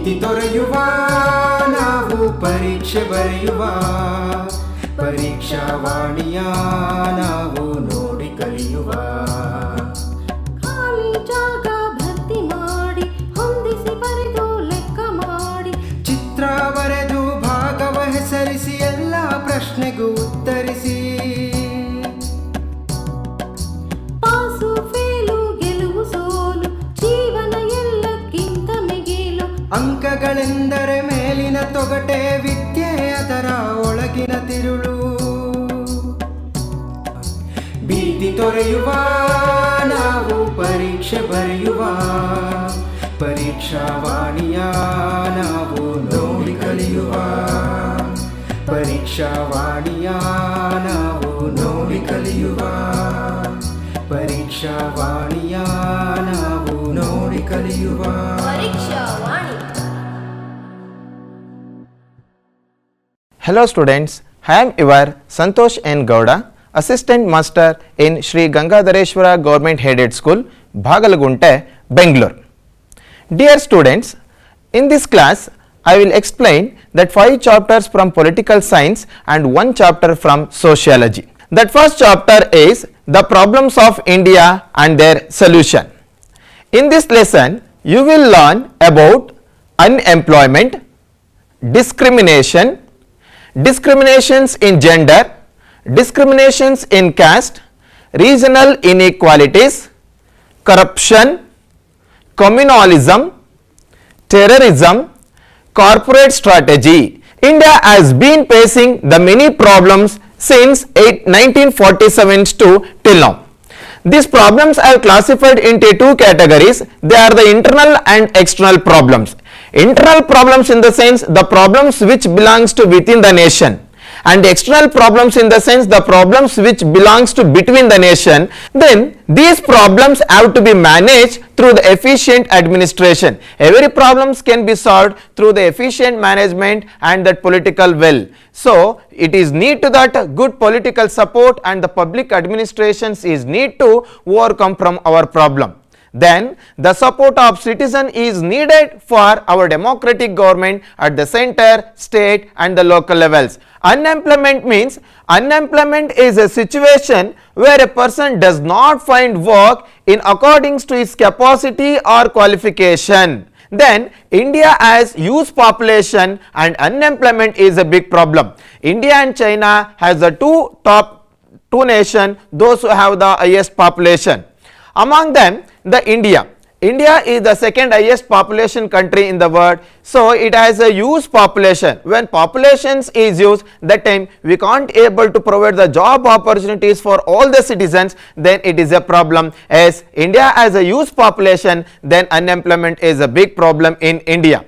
ಭೀತಿ ತೊರೆಯುವ ನಾವು ಪರೀಕ್ಷೆ ಬರೆಯುವ ಪರೀಕ್ಷಾವಾಣಿಯ ನಾವು ನೋಡಿ ಕಲಿಯುವ ಖಾಲಿ ಜಾಗ ಭರ್ತಿ ಮಾಡಿ ಹೊಂದಿಸಿ ಬರೆದು ಲೆಕ್ಕ ಮಾಡಿ ಚಿತ್ರ ಬರೆದು ಭಾಗವ ಹೆಸರಿಸಿ ಎಲ್ಲ ಪ್ರಶ್ನೆಗೂ ಉತ್ತರಿಸಿ ಪಾಸು ಫೇಲು ಗೆಲುವು ಸೋಲು ಜೀವನ ಎಲ್ಲಕ್ಕಿಂತ ಮಿಗಿಲು ಅಂಕಗಳೆಂದರೆ ಮೇಲಿನ ತೊಗಟೆ ವಿದ್ಯೆ ಅದರ ಒಳಗಿನ ತಿರುಳು ಭೀತಿ ತೊರೆಯುವ ನಾವು ಪರೀಕ್ಷೆ ಬರೆಯುವ ಪರೀಕ್ಷಾವಾಣಿಯ ನಾವು ನೋಡಿ ಕಲಿಯುವ ಪರೀಕ್ಷಾವಾಣಿಯ ನಾವು ನೋಡಿ ಕಲಿಯುವ ಪರೀಕ್ಷಾವಾಣಿಯ ನಾವು ನೋಡಿ ಕಲಿಯುವ ಪರೀಕ್ಷಾವಾಣಿ. Hello students, I am your Santosh N. Gowda, Assistant Master in Sri Gangadhareshwara Government Headed School, Bhagalagunte, Bangalore. Dear students, in this class I will explain that 5 chapters from political science and 1 chapter from sociology. That first chapter is the problems of India and their solution. In this lesson you will learn about unemployment, discrimination, discriminations in gender, discriminations in caste, regional inequalities, corruption, communalism, terrorism, corporate strategy. India has been facing the many problems since 1947 to till now. These problems are classified into 2 categories. They are the internal and external problems. Internal problems in the sense the problems which belongs to within the nation, and external problems in the sense the problems which belongs to between the nation. Then these problems have to be managed through the efficient administration. Every problems can be solved through the efficient management and that political will. So it is need to that good political support and the public administrations is need to overcome from our problem. Then the support of citizen is needed for our democratic government at the center, state and the local levels. Unemployment means unemployment is a situation where a person does not find work in according to his capacity or qualification. Then India has huge population and unemployment is a big problem. India and China has the two nation, those who have the highest population. Among them the India is the second highest population country in the world, so it has a huge population. When populations is huge, that time we can't able to provide the job opportunities for all the citizens, then it is a problem. As India has a huge population, then unemployment is a big problem in India.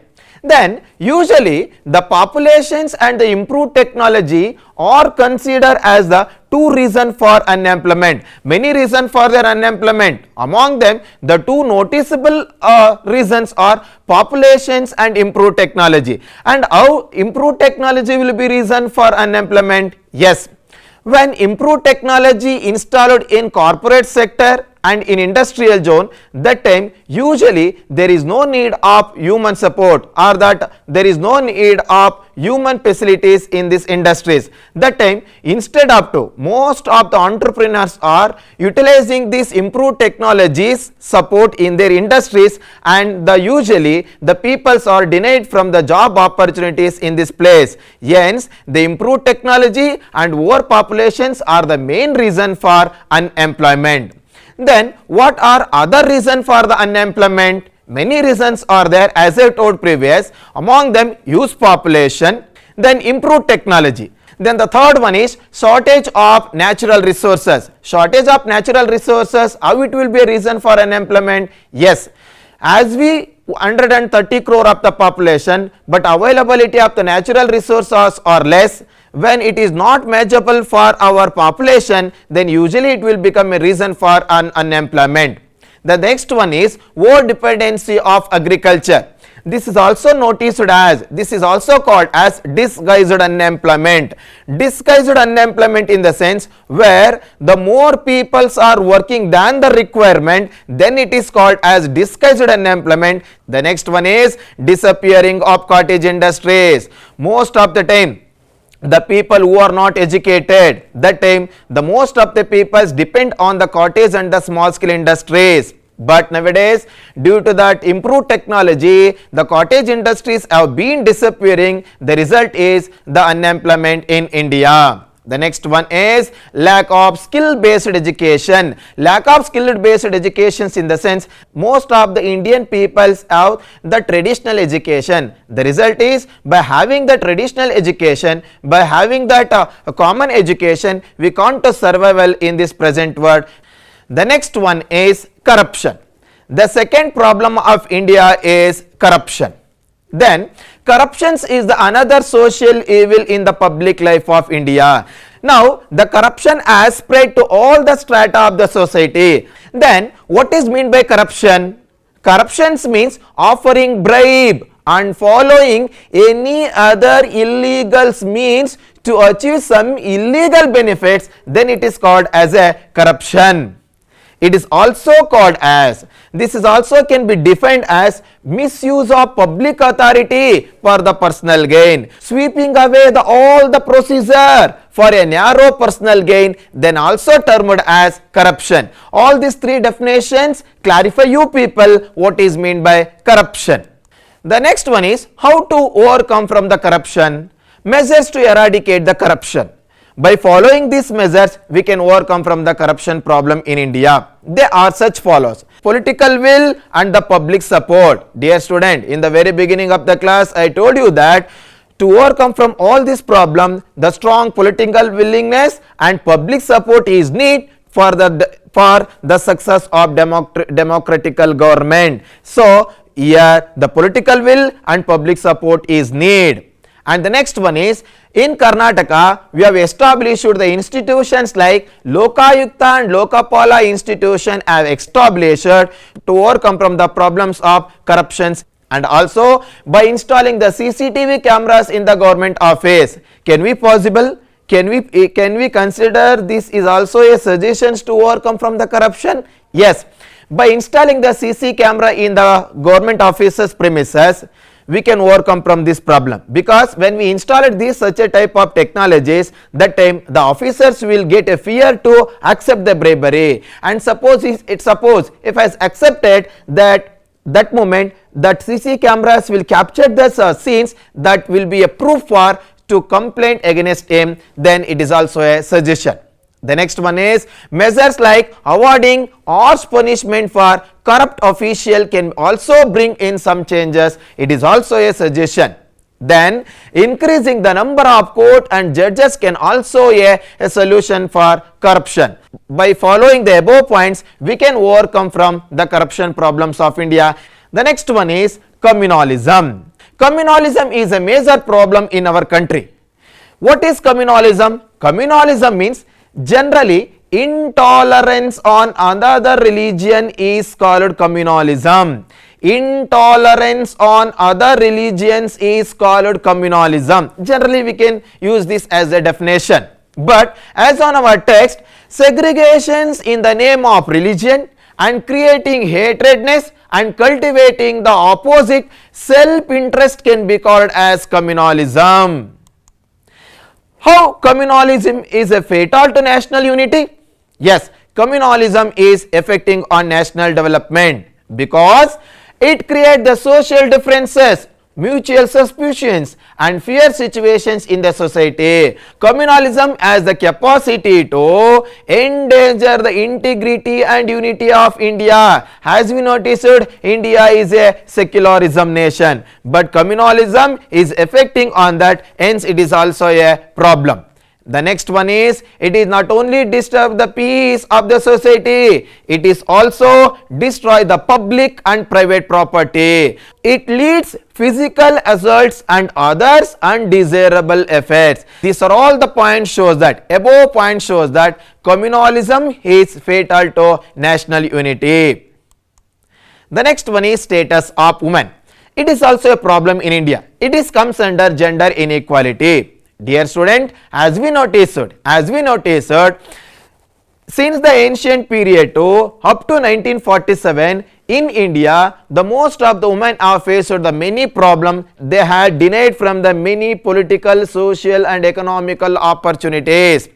Then usually the populations and the improved technology are considered as the 2 reasons for unemployment. Many reasons for their unemployment. Among them the 2 noticeable reasons are populations and improved technology. And how improved technology will be reason for unemployment? Yes, when improved technology installed in corporate sector and in industrial zone, that time usually there is no need of human support, or that there is no need of human facilities in these industries. That time instead of to most of the entrepreneurs are utilizing these improved technologies support in their industries, and the usually the peoples are denied from the job opportunities in this place. Hence the improved technology and overpopulations are the main reason for unemployment. Then what are other reasons for the unemployment? Many reasons are there, as I told previous. Among them huge population, then improved technology. Then the third one is shortage of natural resources. Shortage of natural resources, how it will be a reason for unemployment? Yes, as we 130 crore of the population, but availability of the natural resources are less. When it is not manageable for our population, then usually it will become a reason for unemployment. The next one is over dependency of agriculture. this is also noticed as, this is also called as disguised unemployment. Disguised unemployment in the sense where the more peoples are working than the requirement, then it is called as disguised unemployment. The next one is disappearing of cottage industries. Most of the time the people who are not educated, that time the most of the peoples depend on the cottage and the small scale industries. But nowadays, due to that improved technology, the cottage industries have been disappearing. The result is the unemployment in India. The next one is lack of skill based education. Lack of skill based education in the sense most of the Indian peoples have the traditional education. The result is by having the traditional education, by having that common education, we can't survive well in this present world. The next one is corruption. The second problem of India is corruption. Then corruption is the another social evil in the public life of India. Now the corruption has spread to all the strata of the society. Then what is meant by corruption? Corruption means offering bribe and following any other illegal means to achieve some illegal benefits, then it is called as a corruption. It is also called as, this is also can be defined as misuse of public authority for the personal gain, sweeping away all the procedure for a narrow personal gain, then also termed as corruption. All these three definitions clarify you people what is meant by corruption. The next one is how to overcome from the corruption. Measures to eradicate the corruption. By following these measures, we can overcome from the corruption problem in India. They are such follows: political will and the public support. Dear student, in the very beginning of the class, I told you that to overcome from all this problem, the strong political willingness and public support is needed for the success of democratical government. So here the political will and public support is needed. And the next one is, in Karnataka, we have established the institutions like Lokayukta and Lokapala institution have established to overcome from the problems of corruptions, and also by installing the CCTV cameras in the government office. Can we possible? Can we consider this is also a suggestion to overcome from the corruption? Yes. By installing the CC camera in the government offices premises, we can overcome from this problem, because when we installed this such a type of technologies, that time the officers will get a fear to accept the bribery, and suppose if has accepted that moment, that CC cameras will capture the scenes, that will be a proof for to complain against him, then it is also a suggestion. The next one is measures like awarding harsh punishment for corrupt official can also bring in some changes. It is also a suggestion. Then increasing the number of court and judges can also a solution for corruption. By following the above points, we can overcome from the corruption problems of India. The next one is communalism. Communalism is a major problem in our country. What is communalism? Communalism means generally intolerance on another religion is called communalism. Intolerance on other religions is called communalism. Generally we can use this as a definition. But as on our text, segregations in the name of religion and creating hatredness and cultivating the opposite self-interest can be called as communalism. How communalism is a fatal to national unity? Yes, communalism is affecting on national development because it creates the social differences, mutual suspicions and fear situations in the society. Communalism has the capacity to endanger the integrity and unity of India. As we noticed, India is a secularism nation, but communalism is affecting on that, hence it is also a problem. The next one is, it is not only disturb the peace of the society, it is also destroy the public and private property. It leads physical assaults and others undesirable effects. These are all the points shows that, above point shows that communalism is fatal to national unity. The next one is status of women. It is also a problem in India. It is comes under gender inequality. Dear student, as we noticed, since the ancient period to up to 1947 in India, the most of the women have faced the many problems. They had denied from the many political, social and economical opportunities.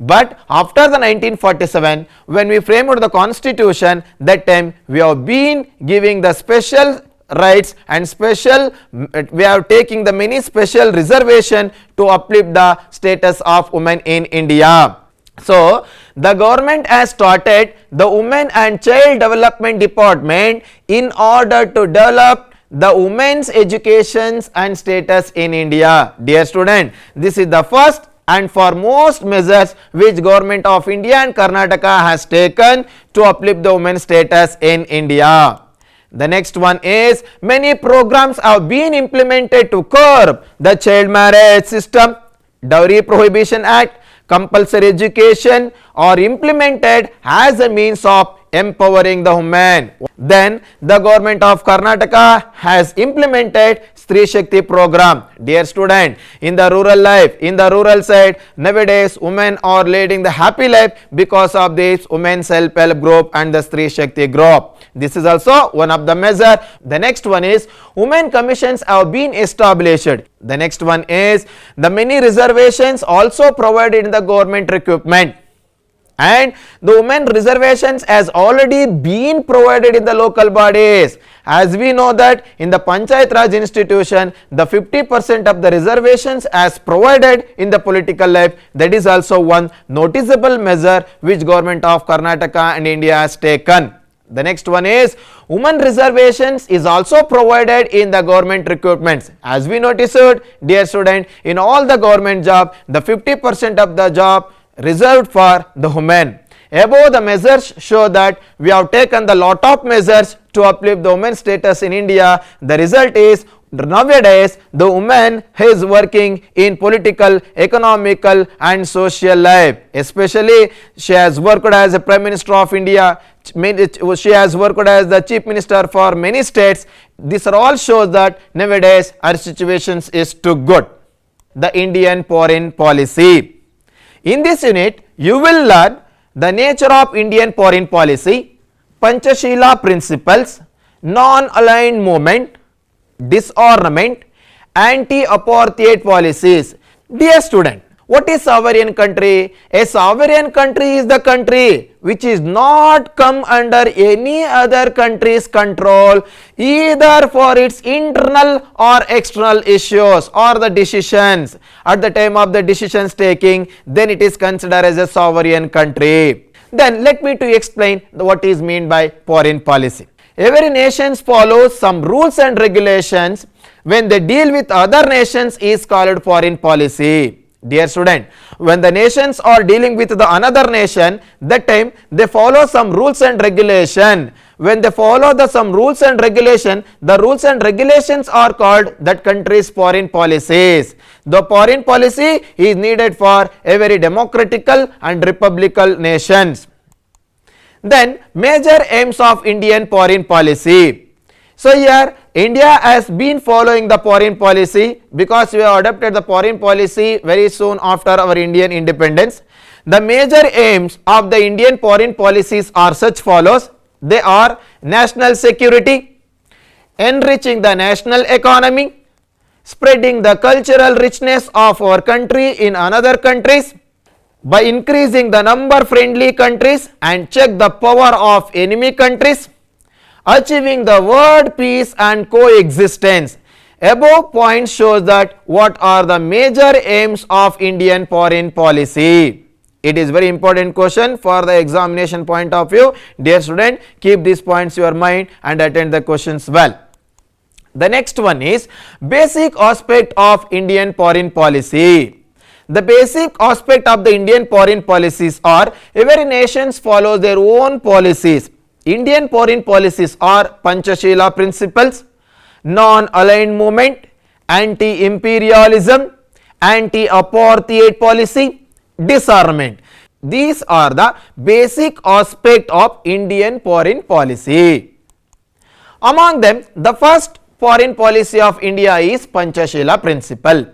But after the 1947, when we framed the constitution, that time we have been giving the special rights and we have taking the many special reservation to uplift the status of women in India. So the government has started the Women and Child Development Department in order to develop the women's educations and status in India. Dear student, this is the first and foremost measures which government of India and Karnataka has taken to uplift the women's status in India. The next one is many programs have been implemented to curb the child marriage system. Dowry Prohibition Act, compulsory education are implemented as a means of empowering the women. Then the government of Karnataka has implemented Stree Shakti program. Dear student, in the rural life, in the rural side, nowadays women are leading the happy life because of this women's self-help group and the Stree Shakti group. This is also one of the measure. The next one is women commissions have been established. The next one is the many reservations also provided in the government recruitment. And the women reservations has already been provided in the local bodies. As we know that in the Panchayat Raj institution, the 50% of the reservations as provided in the political life. That is also one noticeable measure which government of Karnataka and India has taken. The next one is women reservations is also provided in the government recruitments. As we noticed, dear student, in all the government job, the 50% of the job reserved for the women. Above the measures show that we have taken the lot of measures to uplift the women's status in India. The result is nowadays the woman is working in political, economical and social life. Especially she has worked as a Prime Minister of India. She has worked as the Chief Minister for many states. This all shows that nowadays our situation is too good. The Indian foreign policy. In this unit, you will learn the nature of Indian foreign policy, Panchashila principles, non-aligned movement, disarmament, anti-apartheid policies. Dear student, what is sovereign country? A sovereign country is the country which is not come under any other country's control either for its internal or external issues or the decisions. At the time of the decisions taking, then it is considered as a sovereign country. Then let me to explain what is meant by foreign policy. Every nation follows some rules and regulations when they deal with other nations is called foreign policy. Dear student, when the nations are dealing with the another nation, that time they follow some rules and regulation. When they follow some rules and regulation, the rules and regulations are called that country's foreign policies. The foreign policy is needed for every democratical and republican nations. Then major aims of Indian foreign policy. So here India has been following the foreign policy because we have adopted the foreign policy very soon after our Indian independence. The major aims of the Indian foreign policies are such follows. They are national security, enriching the national economy, spreading the cultural richness of our country in another countries, by increasing the number friendly countries and check the power of enemy countries, achieving the world peace and coexistence. Above point shows that what are the major aims of Indian foreign policy. It is very important question for the examination point of view. Dear student, keep these points in your mind and attend the questions well. The next one is basic aspect of Indian foreign policy. The basic aspect of the Indian foreign policies are every nation follows their own policies. Indian foreign policies are Panchashila principles, non-aligned movement, anti-imperialism, anti-apartheid policy, disarmament. These are the basic aspect of Indian foreign policy. Among them, the first foreign policy of India is Panchashila principle.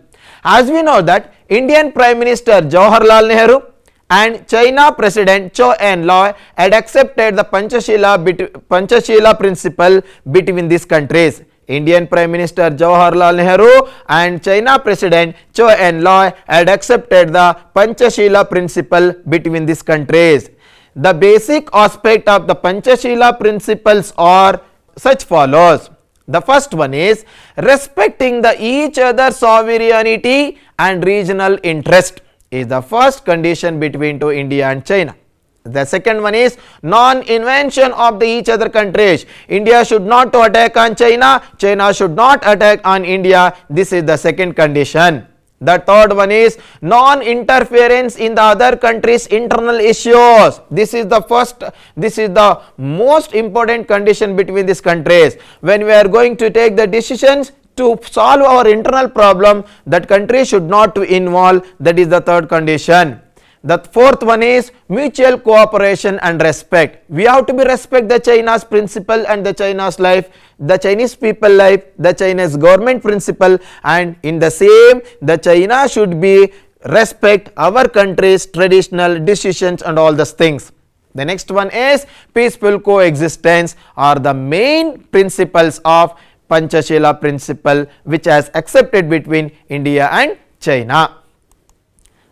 As we know that Indian Prime Minister Jawaharlal Nehru and China President Zhou Enlai had accepted the Panchashila principle between these countries. Indian Prime Minister Jawaharlal Nehru and China President Zhou Enlai had accepted the Panchashila principle between these countries. The basic aspect of the Panchashila principles are such follows. The first one is respecting the each other's sovereignty and regional interest is the first condition between to India and China. The second one is non-invention of the each other countries. India should not to attack on China, China should not attack on India. This is the second condition. The third one is non-interference in the other countries' internal issues. This is the most important condition between these countries. When we are going to take the decisions to solve our internal problem, that country should not to involve. That is the third condition. The fourth one is mutual cooperation and respect. We have to be respect the China's principle and the China's life, the Chinese people life, the Chinese government principle, and in the same the China should be respect our country's traditional decisions and all those things. The next one is peaceful coexistence are the main principles of Panchashila principle which has accepted between India and China.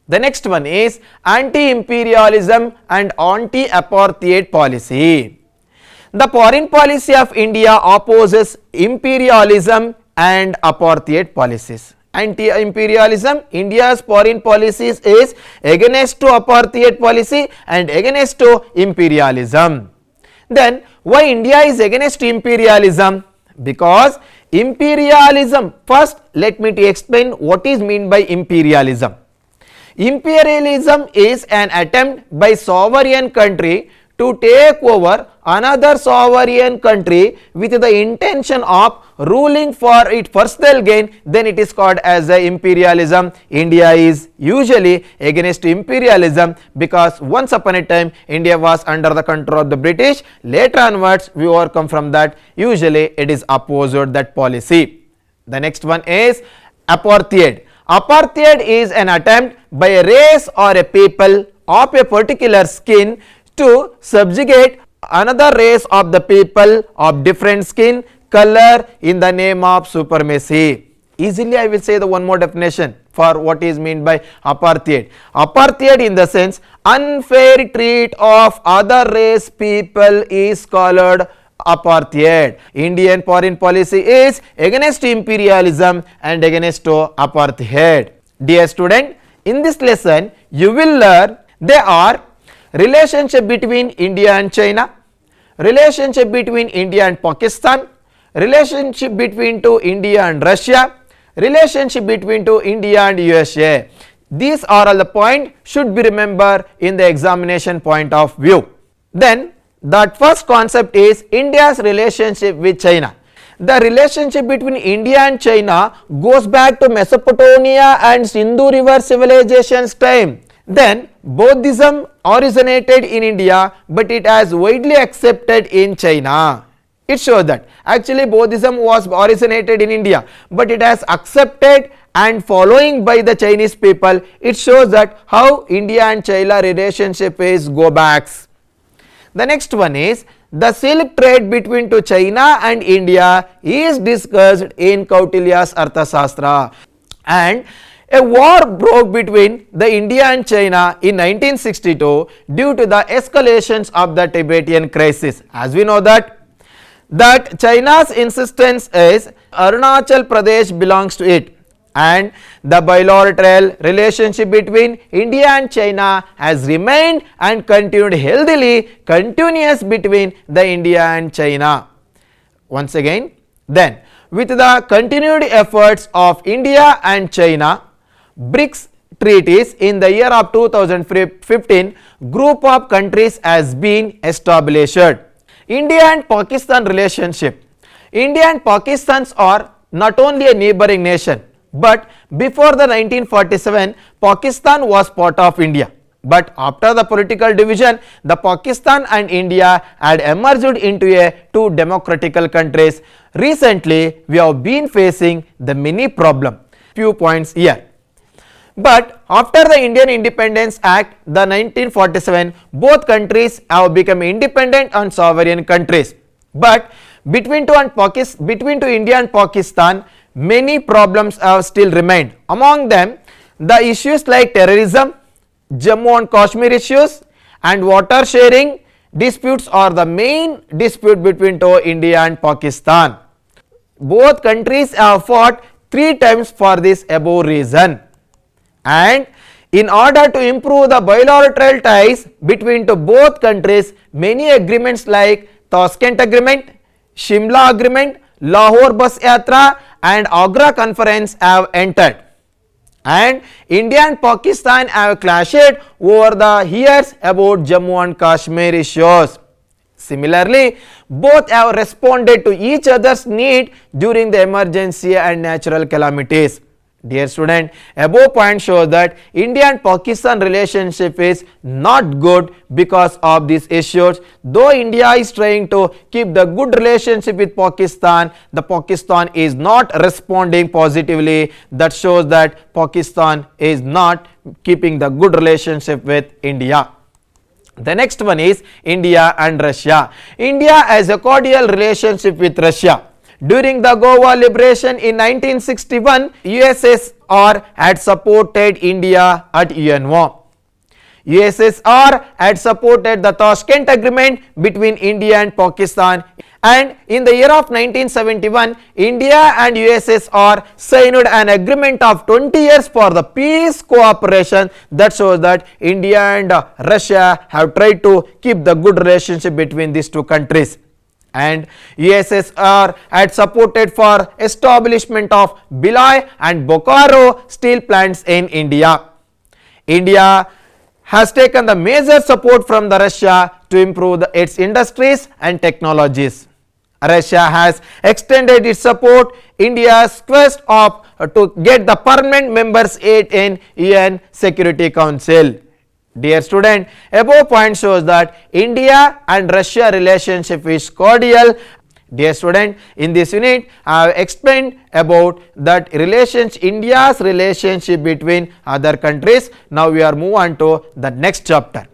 The next one is anti-imperialism and anti-apartheid policy. The foreign policy of India opposes imperialism and apartheid policies. Anti-imperialism, India's foreign policies is against to apartheid policy and against to imperialism. Then why India is against imperialism? Because imperialism, first let me explain what is meant by imperialism. Imperialism is an attempt by sovereign country to take over another sovereign country with the intention of ruling for its personal gain, then it is called as a imperialism. India is usually against imperialism because once upon a time India was under the control of the British. Later onwards we overcome from that. Usually it is opposed that policy. The next one is apartheid. Apartheid is an attempt by a race or a people of a particular skin to subjugate another race of the people of different skin color in the name of supremacy. Easily I will say the one more definition for what is meant by apartheid. Apartheid in the sense unfair treat of other race people is called apartheid. Indian foreign policy is against imperialism and against apartheid. Dear student, in this lesson you will learn there are relationship between India and China, relationship between India and Pakistan, relationship between to India and Russia, relationship between to India and USA. These are all the points should be remembered in the examination point of view. Then that first concept is India's relationship with China. The relationship between India and China goes back to Mesopotamia and Sindhu River civilization's time. Then Buddhism originated in India but it has widely accepted in China. It shows that actually Buddhism was originated in India but it has accepted and following by the Chinese people. It shows that how India and China relationship is go backs. The next one is the silk trade between to China and India is discussed in Kautilya's Arthashastra, and a war broke between the India and China in 1962 due to the escalations of the Tibetan crisis. As we know that China's insistence is Arunachal Pradesh belongs to it, and the bilateral relationship between India and China has remained and continued healthily continuous between the India and China. Once again, then with the continued efforts of India and China, BRICS treaties in the year of 2015, group of countries has been established. India and Pakistan relationship. India and Pakistan are not only a neighboring nation, but before the 1947 Pakistan was part of India. But after the political division, the Pakistan and India had emerged into two democratical countries. Recently, we have been facing the many problem. Few points here. But after the Indian Independence Act, the 1947, both countries have become independent and sovereign countries. But between two India and Pakistan, many problems have still remained. Among them, the issues like terrorism, Jammu and Kashmir issues, and water sharing disputes are the main dispute between India and Pakistan. Both countries have fought 3 times for this above reason. And in order to improve the bilateral ties between both countries, many agreements like Tashkent Agreement, Shimla Agreement, Lahore Bus Yatra and Agra Conference have entered. And India and Pakistan have clashed over the years about Jammu and Kashmir issues. Similarly, both have responded to each other's need during the emergency and natural calamities. Dear student, above point shows that India and Pakistan relationship is not good because of these issues. Though India is trying to keep the good relationship with Pakistan, the Pakistan is not responding positively. That shows that Pakistan is not keeping the good relationship with India. The next one is India and Russia. India has a cordial relationship with Russia. During the Goa liberation in 1961, USSR had supported India at UNO. USSR had supported the Tashkent Agreement between India and Pakistan, and in the year of 1971, India and USSR signed an agreement of 20 years for the peace cooperation. That shows that India and Russia have tried to keep the good relationship between these two countries. And USSR had supported for establishment of Bhilai and Bokaro steel plants in India. India has taken the major support from the Russia to improve its industries and technologies. Russia has extended its support India's quest of to get the permanent members in UN Security Council. Dear student, above point shows that India and Russia relationship is cordial. Dear student, in this unit I have explained about that India's relationship between other countries. Now we are move on to the next chapter.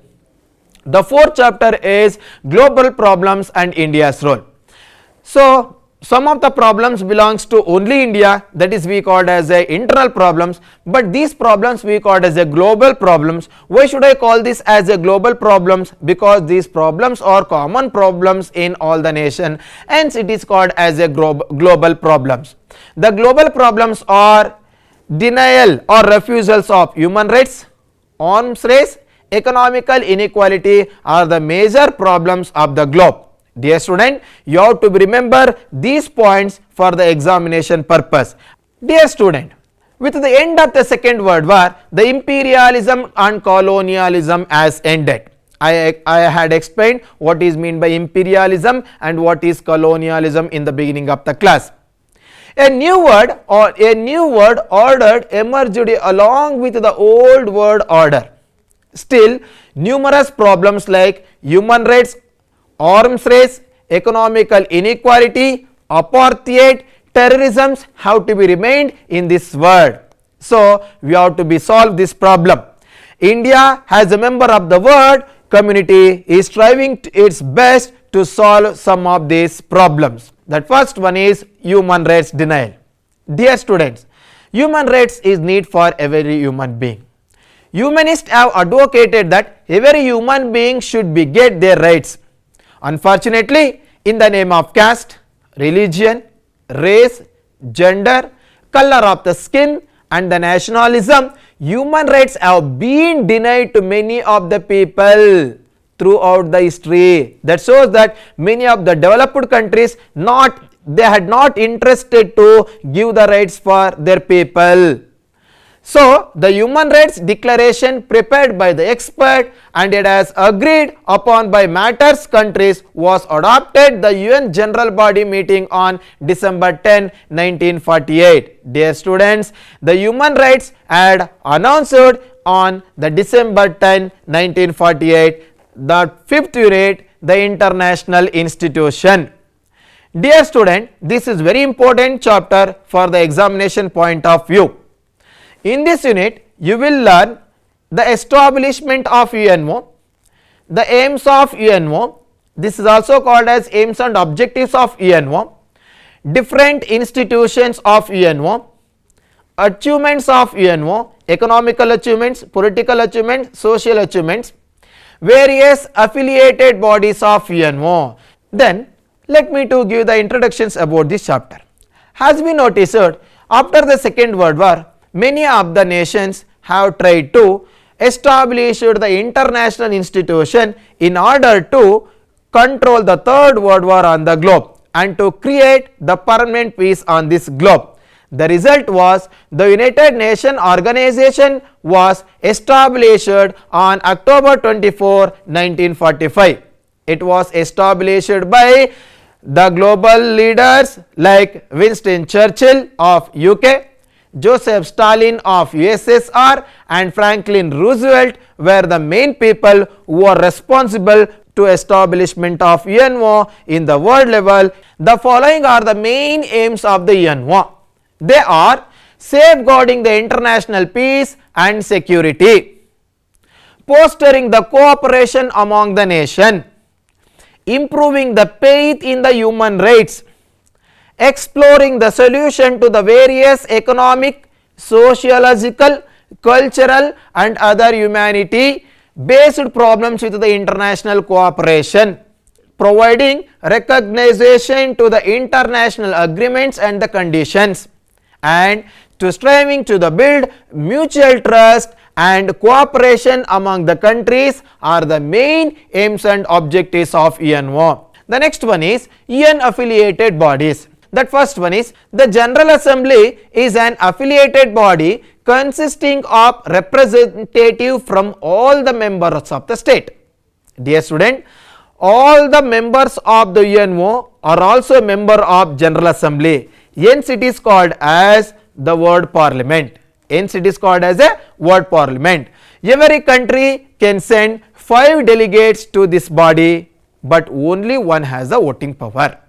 The fourth chapter is global problems and India's role. So some of the problems belongs to only India, that is we called as a internal problems, but these problems we called as a global problems. Why should I call this as a global problems? Because these problems are common problems in all the nation, hence it is called as a global problems. The global problems are denial or refusals of human rights, arms race, economical inequality are the major problems of the globe. Dear student, you have to remember these points for the examination purpose. Dear student, with the end of the Second World War, the imperialism and colonialism has ended. I had explained what is meant by imperialism and what is colonialism in the beginning of the class. A new world order emerged along with the old world order. Still, numerous problems like human rights, arms race, economical inequality, apartheid, terrorism have to be remained in this world. So we have to be solve this problem. India as a member of the world community is striving its best to solve some of these problems. That first one is human rights denial. Dear students, human rights is need for every human being. Humanists have advocated that every human being should be get their rights. Unfortunately, in the name of caste, religion, race, gender, color of the skin and the nationalism, human rights have been denied to many of the people throughout the history. That shows that many of the developed countries they had not interested to give the rights for their people. So, the Human Rights Declaration prepared by the expert and it has agreed upon by matters countries was adopted the UN General Body meeting on December 10, 1948. Dear students, the human rights had announced on the December 10, 1948 the 5th unit, the international institution. Dear student, this is very important chapter for the examination point of view. In this unit, you will learn the establishment of UNO, the aims of UNO, this is also called as aims and objectives of UNO, different institutions of UNO, achievements of UNO, economical achievements, political achievements, social achievements, various affiliated bodies of UNO. Then, let me to give the introductions about this chapter. As we noticed, after the Second World War, many of the nations have tried to establish the international institution in order to control the Third World War on the globe and to create the permanent peace on this globe. The result was the United Nations organization was established on October 24, 1945. It was established by the global leaders like Winston Churchill of UK, Joseph Stalin of USSR and Franklin Roosevelt were the main people who are responsible to establishment of UNO in the world level. The following are the main aims of the UNO. They are safeguarding the international peace and security, fostering the cooperation among the nation, improving the faith in the human rights, exploring the solution to the various economic, sociological, cultural and other humanity based problems with the international cooperation, providing recognition to the international agreements and the conditions, and to striving to the build mutual trust and cooperation among the countries are the main aims and objectives of UNO. The next one is UN affiliated bodies. That first one is the General Assembly is an affiliated body consisting of representative from all the members of the state. Dear student, all the members of the UNO are also a member of General Assembly. Hence it is called as the word parliament. Hence it is called as a word parliament. Every country can send 5 delegates to this body, but only one has the voting power.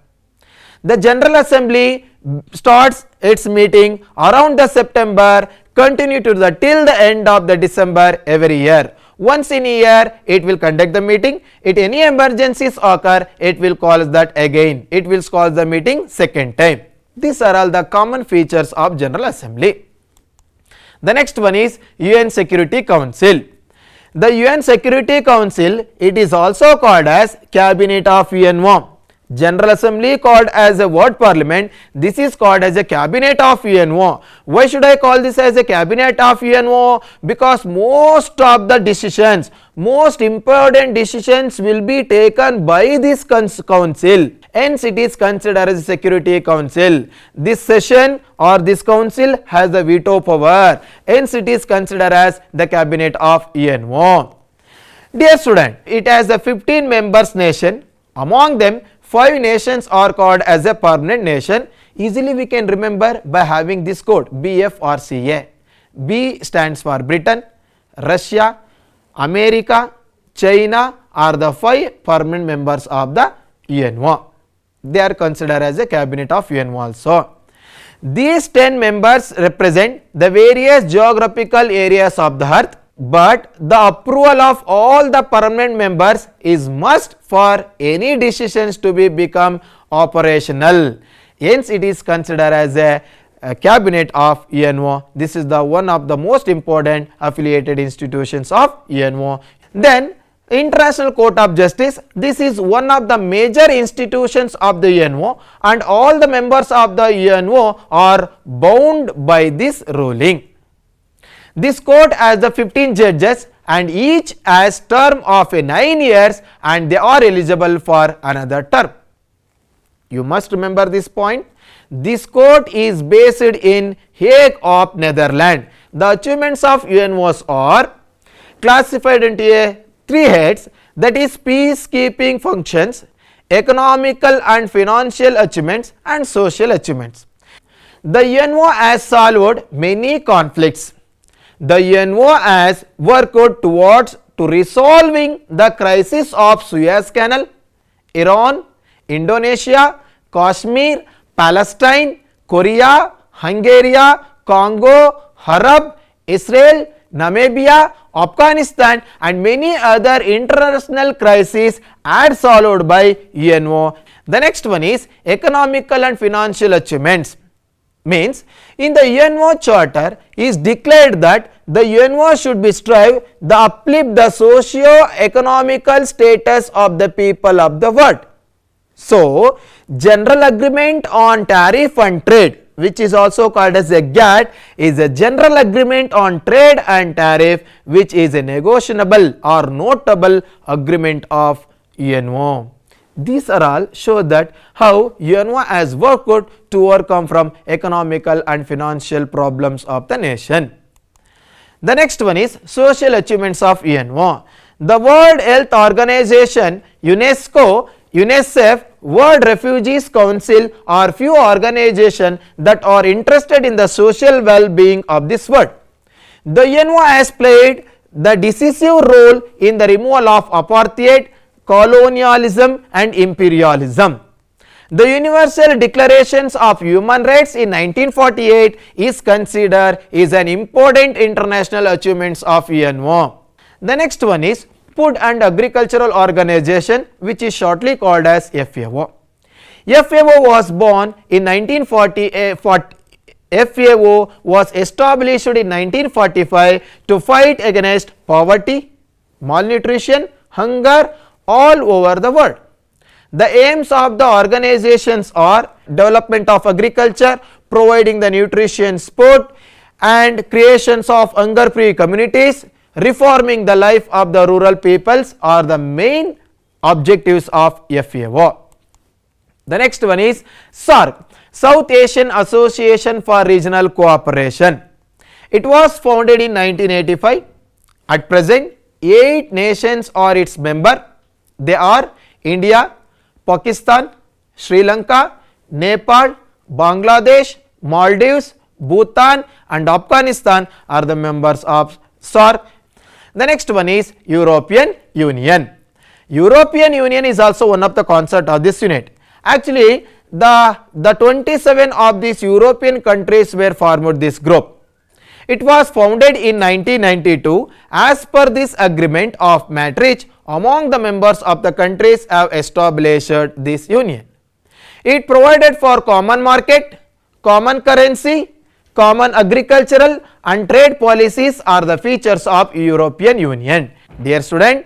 The General Assembly starts its meeting around the September, continue to the till the end of the December every year. Once in a year it will conduct the meeting. If any emergencies occur, it will call that again. It will call the meeting second time. These are all the common features of General Assembly. The next one is UN Security Council. The UN Security Council, it is also called as Cabinet of UNO. General Assembly called as a word parliament, this is called as a Cabinet of UNO. Why should I call this as a Cabinet of UNO? Because most of the decisions, most important decisions will be taken by this council. Hence it is considered as a Security Council. This session or this council has the veto power. Hence it is considered as the Cabinet of UNO. Dear student, it has a 15 members nation. Among them 5 nations are called as a permanent nation. Easily we can remember by having this code BFRCA. B stands for Britain, Russia, America, China are the 5 permanent members of the UNO. They are considered as a Cabinet of UNO also. These 10 members represent the various geographical areas of the earth, but the approval of all the permanent members is must for any decisions to be become operational. Hence it is considered as a Cabinet of UNO. This is the one of the most important affiliated institutions of UNO. Then International Court of Justice, this is one of the major institutions of the UNO and all the members of the UNO are bound by this ruling. This court has the 15 judges and each has term of 9 years and they are eligible for another term. You must remember this point. This court is based in Hague of Netherlands. the achievements of UNOs are classified into three heads, that is peacekeeping functions, economical and financial achievements, and social achievements. The UNO has solved many conflicts. The UNO has worked towards to resolving the crisis of Suez Canal, Iran, Indonesia, Kashmir, Palestine, Korea, Hungary, Congo, Arab, Israel, Namibia, Afghanistan, and many other international crises are solved by UNO. The next one is economical and financial achievements. Means in the UNO Charter is declared that the UNO should be strive to uplift the socio-economical status of the people of the world. So, General Agreement on Tariff and Trade, which is also called as a GATT, is a general agreement on trade and tariff, which is a negotiable or notable agreement of UNO. These are all show that how UNO has worked to overcome from economical and financial problems of the nation. The next one is social achievements of UNO. The World Health Organization, UNESCO, UNICEF, World Refugees Council are few organizations that are interested in the social well-being of this world. The UNO has played the decisive role in the removal of apartheid, colonialism and imperialism. The Universal Declarations of Human Rights in 1948 is considered is an important international achievement of UNO. The next one is Food and Agricultural Organization, which is shortly called as FAO. FAO was born in 1940. FAO was established in 1945 to fight against poverty, malnutrition, hunger all over the world. The aims of the organizations are development of agriculture, providing the nutrition support, and creations of hunger-free communities, reforming the life of the rural peoples are the main objectives of FAO. The next one is SAARC, South Asian Association for Regional Cooperation. It was founded in 1985. At present, 8 nations are its member. They are India, Pakistan, Sri Lanka, Nepal, Bangladesh, Maldives, Bhutan and Afghanistan are the members of SAARC. The next one is European Union. European Union is also one of the concept of this unit. Actually, the 27 of these European countries were formed this group. It was founded in 1992. As per this agreement of Maastricht, among the members of the countries have established this union. It provided for common market, common currency, common agricultural and trade policies are the features of European Union. Dear student,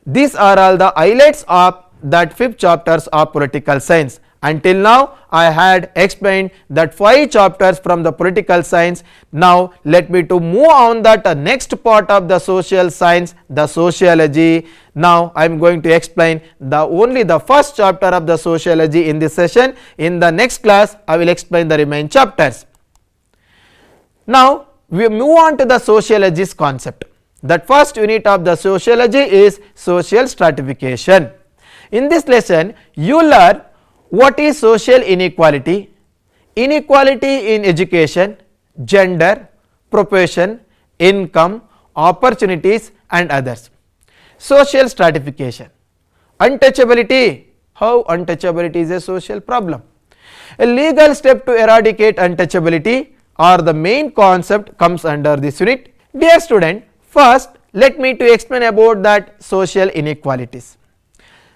these are all the highlights of that 5th chapters of political science. Until now, I had explained that 5 chapters from the political science. Now, let me to move on that next part of the social science, the sociology. Now, I am going to explain only the first chapter of the sociology in this session. In the next class, I will explain the remaining chapters. Now, we move on to the sociology's concept. That first unit of the sociology is social stratification. In this lesson, you learn what is social inequality, inequality in education, gender, profession, income, opportunities and others. Social stratification. Untouchability. How untouchability is a social problem. A legal step to eradicate untouchability or the main concept comes under this unit. Dear student, first let me to explain about that social inequalities.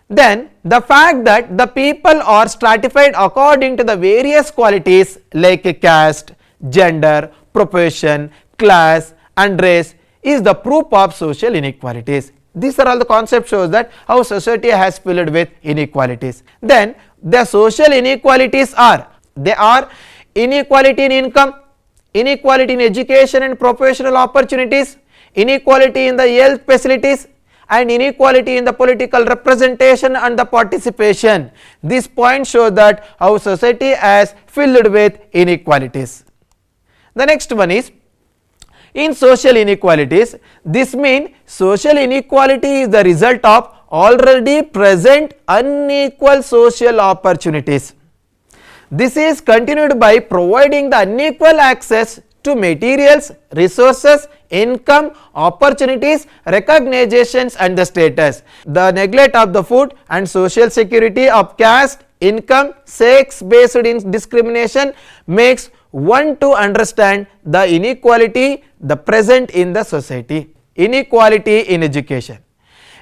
Then the fact that the people are stratified according to the various qualities like caste, gender, profession, class and race is the proof of social inequalities. These are all the concepts shows that how society has filled with inequalities. Then the social inequalities are, they are inequality in income, inequality in education and professional opportunities, inequality in the health facilities and inequality in the political representation and the participation. These points show that our society has filled with inequalities. The next one is in social inequalities. This means social inequality is the result of already present unequal social opportunities. This is continued by providing the unequal access to materials, resources, income, opportunities, recognitions and the status. The neglect of the food and social security of caste, income, sex based discrimination makes one to understand the inequality the present in the society. Inequality in education.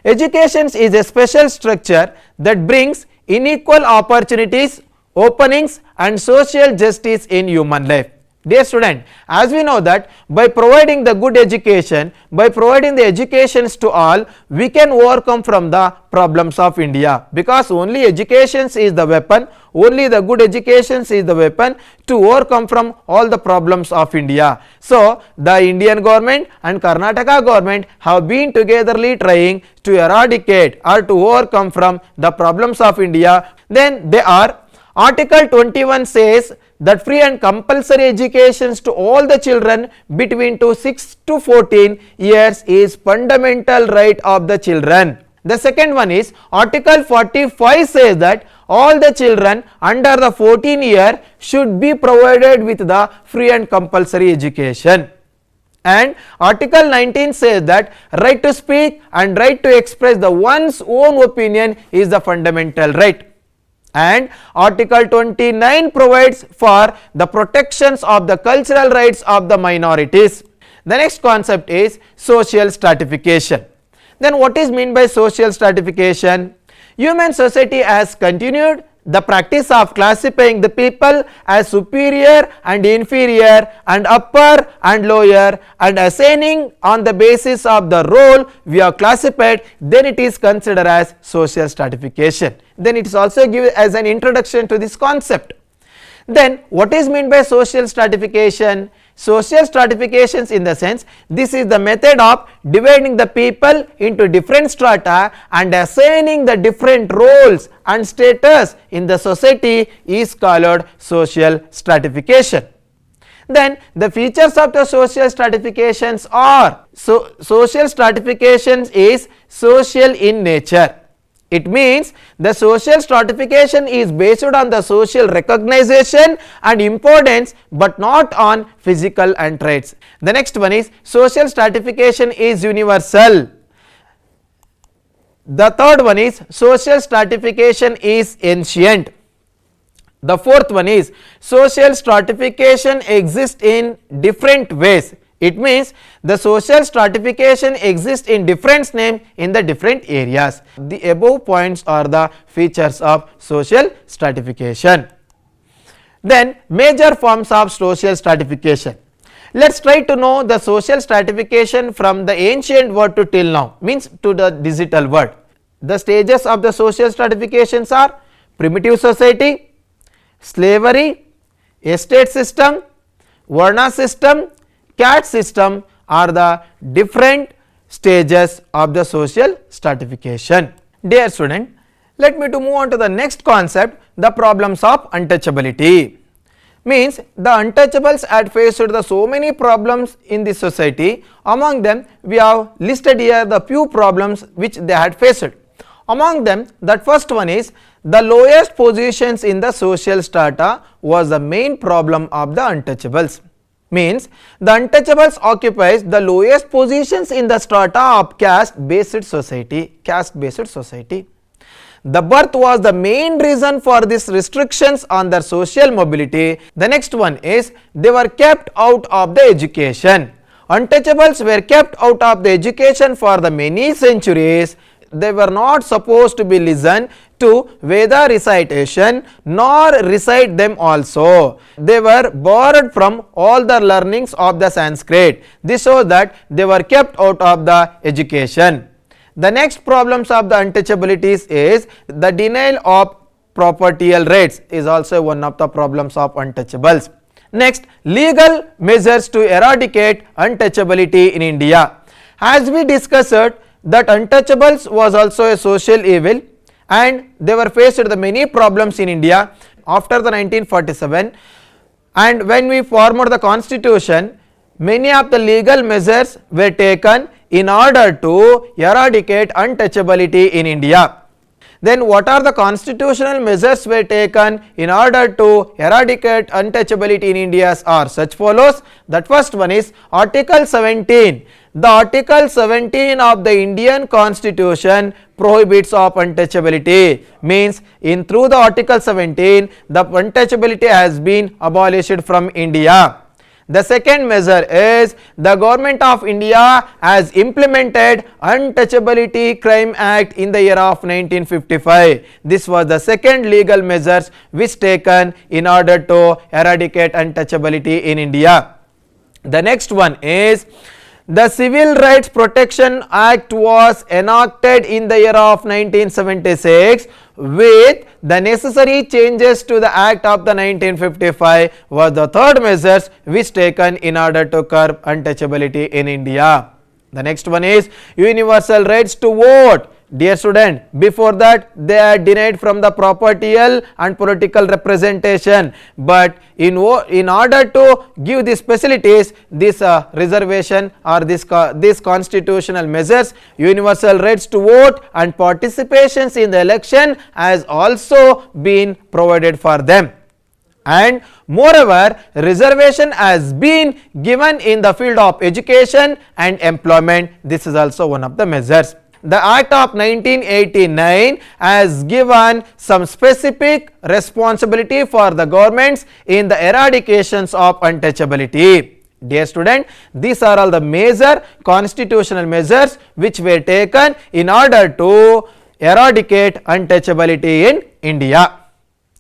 Education is a special structure that brings unequal opportunities, openings and social justice in human life. Dear student, as we know that by providing the good education, by providing the educations to all, we can overcome from the problems of India, because only education is the weapon, only the good education is the weapon to overcome from all the problems of India. So, the Indian government and Karnataka government have been togetherly trying to eradicate or to overcome from the problems of India. Then they are Article 21 says that free and compulsory educations to all the children between 6 to 14 years is fundamental right of the children. The second one is Article 45 says that all the children under the 14 year should be provided with the free and compulsory education. And Article 19 says that right to speak and right to express the one's own opinion is the fundamental right. And Article 29 provides for the protections of the cultural rights of the minorities. The next concept is social stratification. Then what is meant by social stratification? Human society has continued the practice of classifying the people as superior and inferior and upper and lower and assigning on the basis of the role we are classified, then it is considered as social stratification. Then it is also given as an introduction to this concept. Then what is meant by social stratification? Social stratifications in the sense, this is the method of dividing the people into different strata and assigning the different roles and status in the society is called social stratification. Then the features of the social stratifications are, social stratification is social in nature. It means the social stratification is based on the social recognition and importance but not on physical and traits. The next one is social stratification is universal. The third one is social stratification is ancient. The fourth one is social stratification exists in different ways. It means the social stratification exists in different names in the different areas. The above points are the features of social stratification. Then major forms of social stratification. Let us try to know the social stratification from the ancient world to till now, means to the digital world. The stages of the social stratifications are primitive society, slavery, estate system, Varna system, caste system are the different stages of the social stratification. Dear student, let me to move on to the next concept, the problems of untouchability. Means the untouchables had faced the so many problems in the society. Among them we have listed here the few problems which they had faced. Among them, that first one is the lowest positions in the social strata was the main problem of the untouchables. Means the untouchables occupies the lowest positions in the strata of caste based society. The birth was the main reason for these restrictions on their social mobility. The next one is they were kept out of the education. Untouchables were kept out of the education for the many centuries. They were not supposed to be listened to Veda recitation nor recite them also. They were borrowed from all the learnings of the Sanskrit. This shows that they were kept out of the education. The next problems of the untouchabilities is the denial of propertial rights is also one of the problems of untouchables. Next, legal measures to eradicate untouchability in India. As we discussed that untouchables was also a social evil and they were faced with the many problems in India after the 1947, and when we formed the constitution, many of the legal measures were taken in order to eradicate untouchability in India. Then what are the constitutional measures were taken in order to eradicate untouchability in India are such follows. That first one is Article 17. The Article 17 of the Indian Constitution prohibits of untouchability, means in through the Article 17 the untouchability has been abolished from India. The second measure is the Government of India has implemented Untouchability Crime Act in the year of 1955. This was the second legal measures which taken in order to eradicate untouchability in India. The next one is the Civil Rights Protection Act was enacted in the year of 1976 with the necessary changes to the Act of the 1955 was the third measures which taken in order to curb untouchability in India. The next one is universal rights to vote. Dear student, before that they are denied from the propertial and political representation, but in order to give these facilities, this reservation or this constitutional measures, universal rights to vote and participations in the election has also been provided for them. And moreover, reservation has been given in the field of education and employment. This is also one of the measures. The Act of 1989 has given some specific responsibility for the governments in the eradications of untouchability. Dear student, these are all the major constitutional measures which were taken in order to eradicate untouchability in India.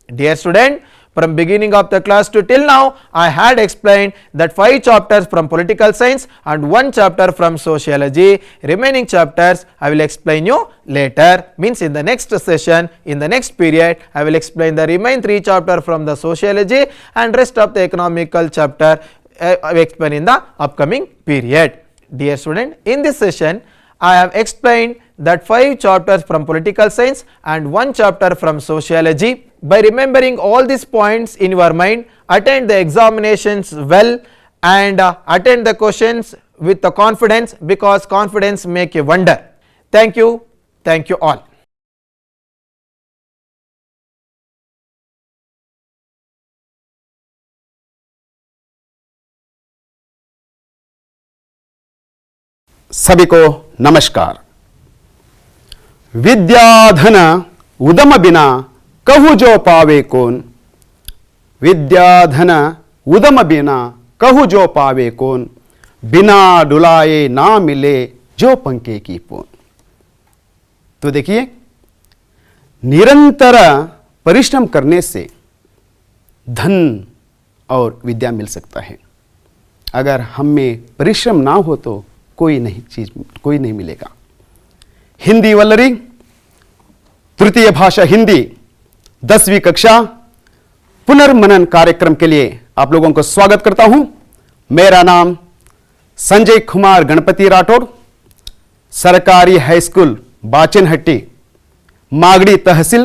Dear student, from beginning of the class to till now, I had explained that 5 chapters from political science and 1 chapter from sociology. Remaining chapters I will explain you later. Means in the next session, in the next period, I will explain the remaining 3 chapters from the sociology and rest of the economical chapter I will explain in the upcoming period. Dear student, in this session, I have explained that 5 chapters from political science and 1 chapter from sociology. By remembering all these points in your mind, attend the examinations well and attend the questions with the confidence, because confidence make a wonder. Thank you. Thank you all. सभी को नमस्कार। विद्या धन उदम बिना कहु जो पावे कौन, विद्या धन उदम बिना कहु जो पावे कौन, बिना डुलाए ना मिले जो पंखे की पोन। तो देखिए, निरंतर परिश्रम करने से धन और विद्या मिल सकता है। अगर हम में परिश्रम ना हो तो कोई नहीं मिलेगा। हिंदी वल्लरी तृतीय भाषा हिंदी 10वीं कक्षा पुनर्मनन कार्यक्रम के लिए आप लोगों को स्वागत करता हूं। मेरा नाम संजय कुमार गणपति राठौड़, सरकारी हाई स्कूल बाचनहट्टी, मागड़ी तहसील,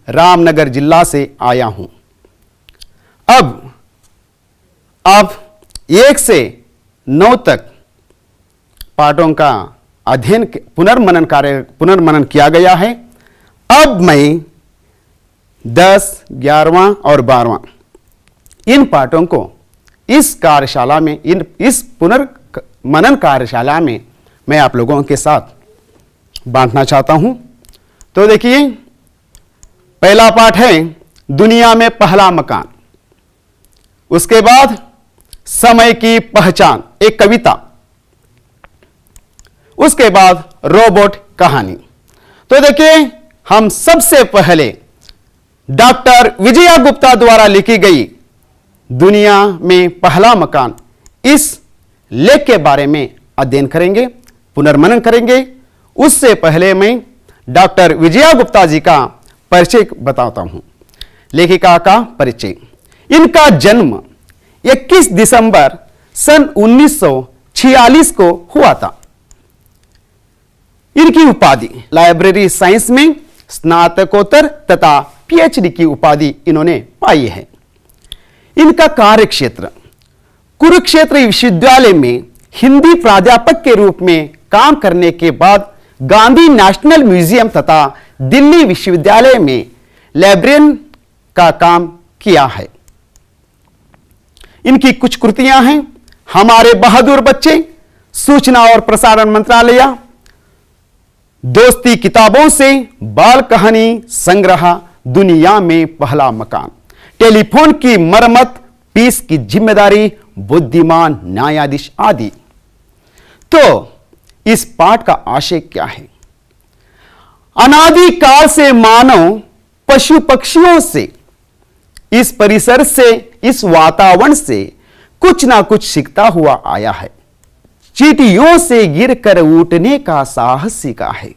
रामनगर जिला से आया हूं। अब आप 1 से 9 तक पाठों का अध्ययन पुनर्मनन किया गया है। अब मैं 10, 11वां और 12वां इन पाठों को इस कार्यशाला में, इस पुनर्मनन कार्यशाला में मैं आप लोगों के साथ बांटना चाहता हूं। तो देखिए, पहला पाठ है दुनिया में पहला मकान, उसके बाद समय की पहचान, एक कविता, उसके बाद रोबोट कहानी। तो देखिए, हम सबसे पहले डॉक्टर विजया गुप्ता द्वारा लिखी गई दुनिया में पहला मकान, इस लेख के बारे में अध्ययन करेंगे, पुनर्मनन करेंगे। उससे पहले मैं डॉक्टर विजया गुप्ता जी का परिचय बताता हूं। लेखिका का परिचय, इनका जन्म 21 दिसंबर सन 1946 को हुआ था। इनकी उपाधि लाइब्रेरी साइंस में स्नातकोत्तर तथा पीएचडी की उपाधि इन्होंने पाई है। इनका कार्यक्षेत्र कुरुक्षेत्र विश्वविद्यालय में हिंदी प्राध्यापक के रूप में काम करने के बाद गांधी नेशनल म्यूजियम तथा दिल्ली विश्वविद्यालय में लाइब्रेरियन का काम किया है। इनकी कुछ कृतियां हैं: हमारे बहादुर बच्चे, सूचना और प्रसारण मंत्रालय, दोस्ती किताबों से, बाल कहानी संग्रह, दुनिया में पहला मकान, टेलीफोन की मरम्मत, पीस की जिम्मेदारी, बुद्धिमान न्यायाधीश आदि। तो इस पाठ का आशय क्या है? अनादिकाल से मानव पशु पक्षियों से, इस परिसर से, इस वातावरण से कुछ ना कुछ सीखता हुआ आया है। चींटियों से गिरकर उठने का साहस सीखा है।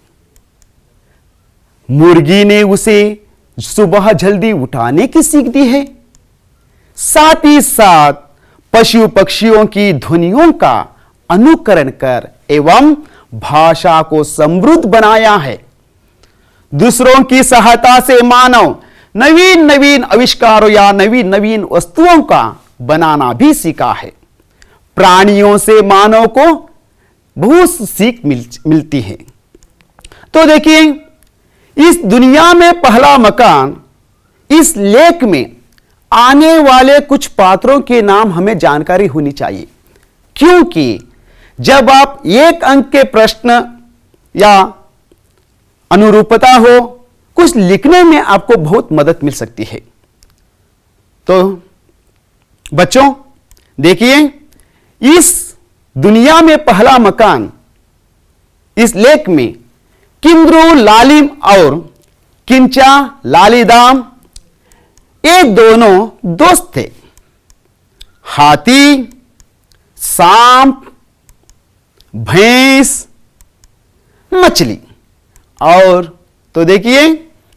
मुर्गी ने उसे सुबह जल्दी उठाने की सीख दी है। साथ ही साथ पशु पक्षियों की ध्वनियों का अनुकरण कर एवं भाषा को समृद्ध बनाया है। दूसरों की सहायता से मानव नवीन नवीन आविष्कारों या नवीन नवीन वस्तुओं का बनाना भी सीखा है। प्राणियों से मानव को बहुत सीख मिलती है। तो देखिए, इस दुनिया में पहला मकान, इस लेख में आने वाले कुछ पात्रों के नाम हमें जानकारी होनी चाहिए, क्योंकि जब आप एक अंक के प्रश्न या अनुरूपता हो, कुछ लिखने में आपको बहुत मदद मिल सकती है। तो बच्चों देखिए, इस दुनिया में पहला मकान, इस लेख में किंद्रू लालिम और किंचा लालीदाम ये दोनों दोस्त थे। हाथी, सांप, भैंस, मछली। और तो देखिए,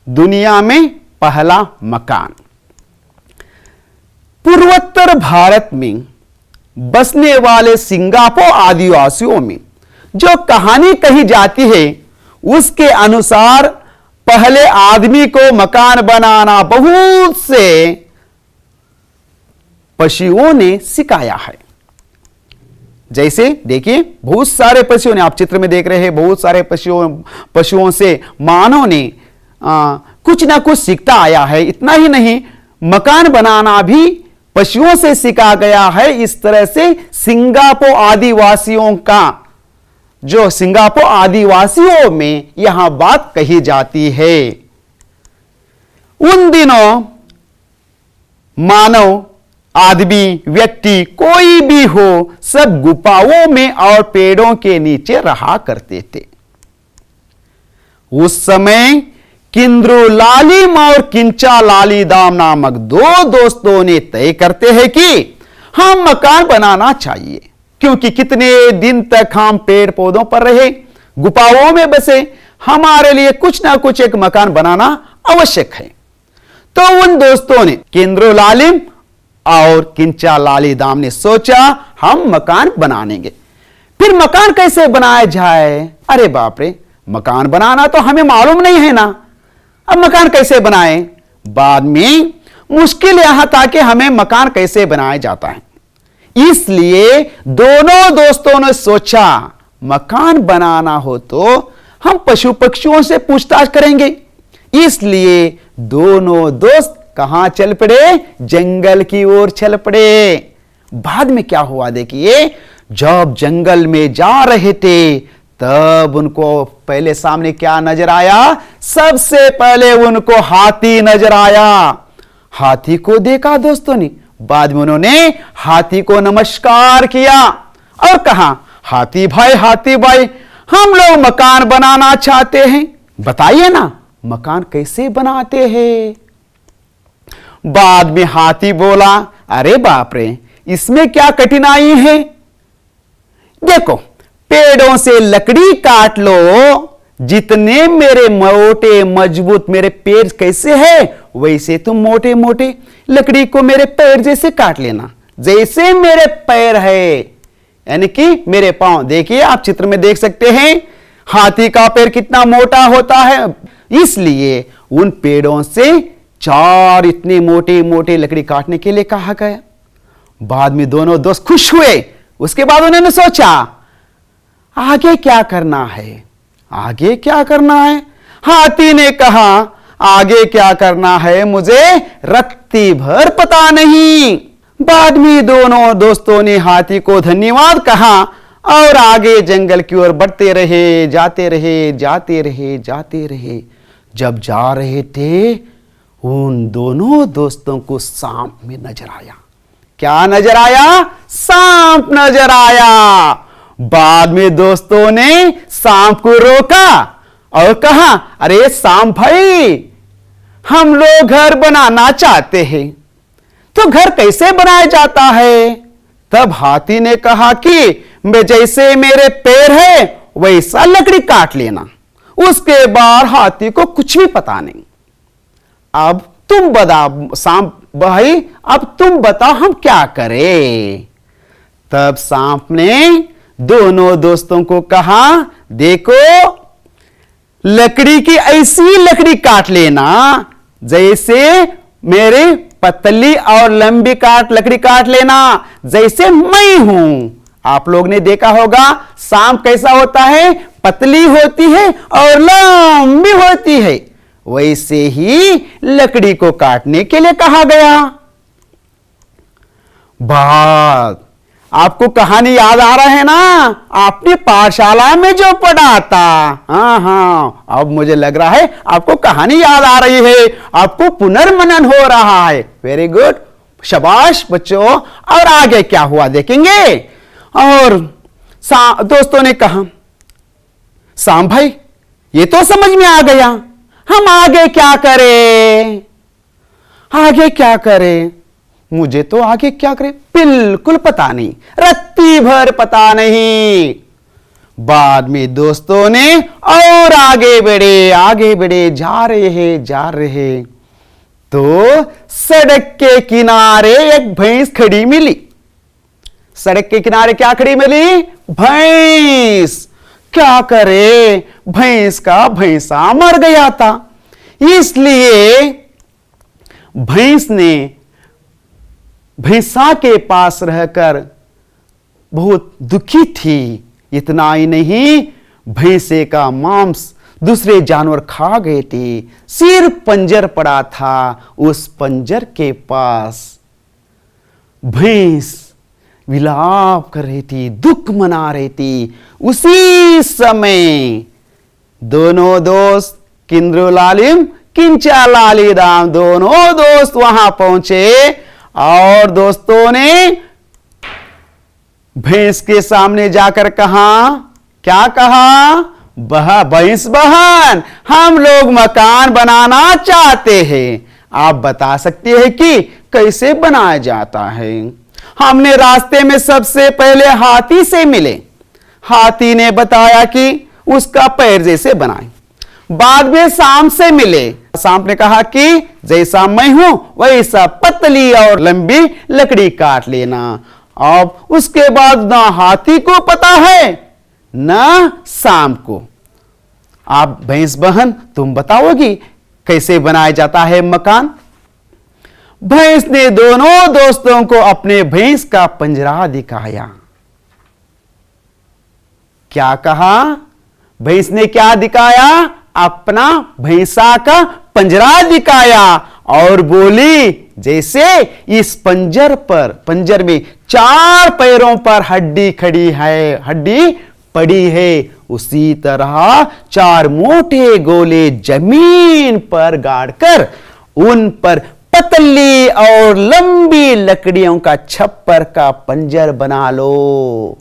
दुनिया में पहला मकान। पूर्वोत्तर भारत में बसने वाले सिंगापो आदिवासियों में जो कहानी कही जाती है, उसके अनुसार पहले आदमी को मकान बनाना बहुत से पशुओं ने सिखाया है। जैसे देखिए, बहुत सारे पशुओं ने, आप चित्र में देख रहे हैं, बहुत सारे पशुओं से मानव ने कुछ ना कुछ सीखता आया है। इतना ही नहीं, मकान बनाना भी पशुओं से सीखा गया है। इस तरह से सिंगापो आदिवासियों का, जो सिंगापो आदिवासियों में यहां बात कही जाती है। उन दिनों मानव, आदमी, व्यक्ति कोई भी हो, सब गुफाओं में और पेड़ों के नीचे रहा करते थे। उस समय किंद्रू लालिम और किंचा लालीदाम नामक दो दोस्तों ने तय करते हैं कि हम मकान बनाना चाहिए, क्योंकि कितने दिन तक हम पेड़ पौधों पर रहे, गुफाओं में बसे, हमारे लिए कुछ ना कुछ एक मकान बनाना आवश्यक है। तो उन दोस्तों ने, किंद्रू लालिम और किंचा लालीदाम ने सोचा, हम मकान बनाएंगे। फिर मकान कैसे बनाया जाए? अरे बाप रे, मकान बनाना तो हमें मालूम नहीं है ना, अब मकान कैसे बनाएं? बाद में मुश्किल यहां था कि हमें मकान कैसे बनाया जाता है। इसलिए दोनों दोस्तों ने सोचा, मकान बनाना हो तो हम पशु पक्षियों से पूछताछ करेंगे। इसलिए दोनों दोस्त कहां चल पड़े? जंगल की ओर चल पड़े। बाद में क्या हुआ देखिए, जब जंगल में जा रहे थे, तब उनको पहले सामने क्या नजर आया? सबसे पहले उनको हाथी नजर आया। हाथी को देखा दोस्तों ने, बाद में उन्होंने हाथी को नमस्कार किया और कहा, हाथी भाई, हम लोग मकान बनाना चाहते हैं, बताइए ना मकान कैसे बनाते हैं। बाद में हाथी बोला, अरे बाप रे, इसमें क्या कठिनाई है? देखो, पेड़ों से लकड़ी काट लो, जितने मेरे मोटे मजबूत मेरे पैर कैसे है, वैसे तुम मोटे मोटे लकड़ी को मेरे पैर जैसे काट लेना, जैसे मेरे पैर है, यानी कि मेरे पांव। देखिए, आप चित्र में देख सकते हैं हाथी का पैर कितना मोटा होता है। इसलिए उन पेड़ों से 4 इतने मोटे मोटे लकड़ी काटने के लिए कहा गया। बाद में दोनों दोस्त खुश हुए। उसके बाद उन्होंने सोचा आगे क्या करना है, आगे क्या करना है। हाथी ने कहा आगे क्या करना है मुझे रत्ती भर पता नहीं। बाद में दोनों दोस्तों ने हाथी को धन्यवाद कहा और आगे जंगल की ओर बढ़ते रहे, जाते रहे, जाते रहे, जाते रहे। जब जा रहे थे उन दोनों दोस्तों को सांप में नजर आया। क्या नजर आया? सांप नजर आया। बाद में दोस्तों ने सांप को रोका और कहा अरे सांप भाई, हम लोग घर बनाना चाहते हैं, तो घर कैसे बनाया जाता है? तब हाथी ने कहा कि मैं जैसे मेरे पैर है वैसा लकड़ी काट लेना। उसके बाद हाथी को कुछ भी पता नहीं। अब तुम बता सांप भाई, अब तुम बताओ हम क्या करें? तब सांप ने दोनों दोस्तों को कहा देखो, लकड़ी की ऐसी लकड़ी काट लेना जैसे मेरे पतली और लंबी लकड़ी काट लेना जैसे मैं हूं। आप लोग ने देखा होगा सांप कैसा होता है, पतली होती है और लंबी होती है। वैसे ही लकड़ी को काटने के लिए कहा गया। बात आपको कहानी याद आ रहा है ना, आपने पाठशाला में जो पढ़ा था। हाँ, अब मुझे लग रहा है आपको कहानी याद आ रही है, आपको पुनर्मनन हो रहा है। वेरी गुड, शाबाश बच्चों। और आगे क्या हुआ देखेंगे। और दोस्तों ने कहा सांप भाई ये तो समझ में आ गया, हम आगे क्या करें? आगे क्या करें? मुझे तो आगे क्या करें बिल्कुल पता नहीं, रत्ती भर पता नहीं। बाद में दोस्तों ने और आगे बढ़े, जा रहे तो सड़क के किनारे एक भैंस खड़ी मिली। सड़क के किनारे क्या खड़ी मिली? भैंस। क्या करे, भैंस का भैंसा मर गया था, इसलिए भैंस ने भैंसा के पास रहकर बहुत दुखी थी। इतना ही नहीं, भैंसे का मांस दूसरे जानवर खा गए थे। सिर्फ पंजर पड़ा था, उस पंजर के पास भैंस विलाप कर रही थी, दुख मना रही थी। उसी समय दोनों दोस्त किंद्रो लालिम किंचा लालीराम दोनों दोस्त वहां पहुंचे और दोस्तों ने भैंस के सामने जाकर कहा, क्या कहा? भैंस बहन, हम लोग मकान बनाना चाहते हैं, आप बता सकते हैं कि कैसे बनाया जाता है? हमने रास्ते में सबसे पहले हाथी से मिले। हाथी ने बताया कि उसका पैर जैसे बनाए। बाद में सांप से मिले। सांप ने कहा कि जैसा मैं हूं वैसा पतली और लंबी लकड़ी काट लेना। अब उसके बाद ना हाथी को पता है ना सांप को। आप भैंस बहन तुम बताओगी कैसे बनाया जाता है मकान? भैंस ने दोनों दोस्तों को अपने भैंस का पंजरा दिखाया। क्या कहा? भैंस ने क्या दिखाया? अपना भैंसा का पंजरा दिखाया और बोली जैसे इस पंजर में 4 पैरों पर हड्डी खड़ी है, हड्डी पड़ी है, उसी तरह 4 मोटे गोले जमीन पर गाड़कर उन पर पतली और लंबी लकड़ियों का छप्पर का पंजर बना लो।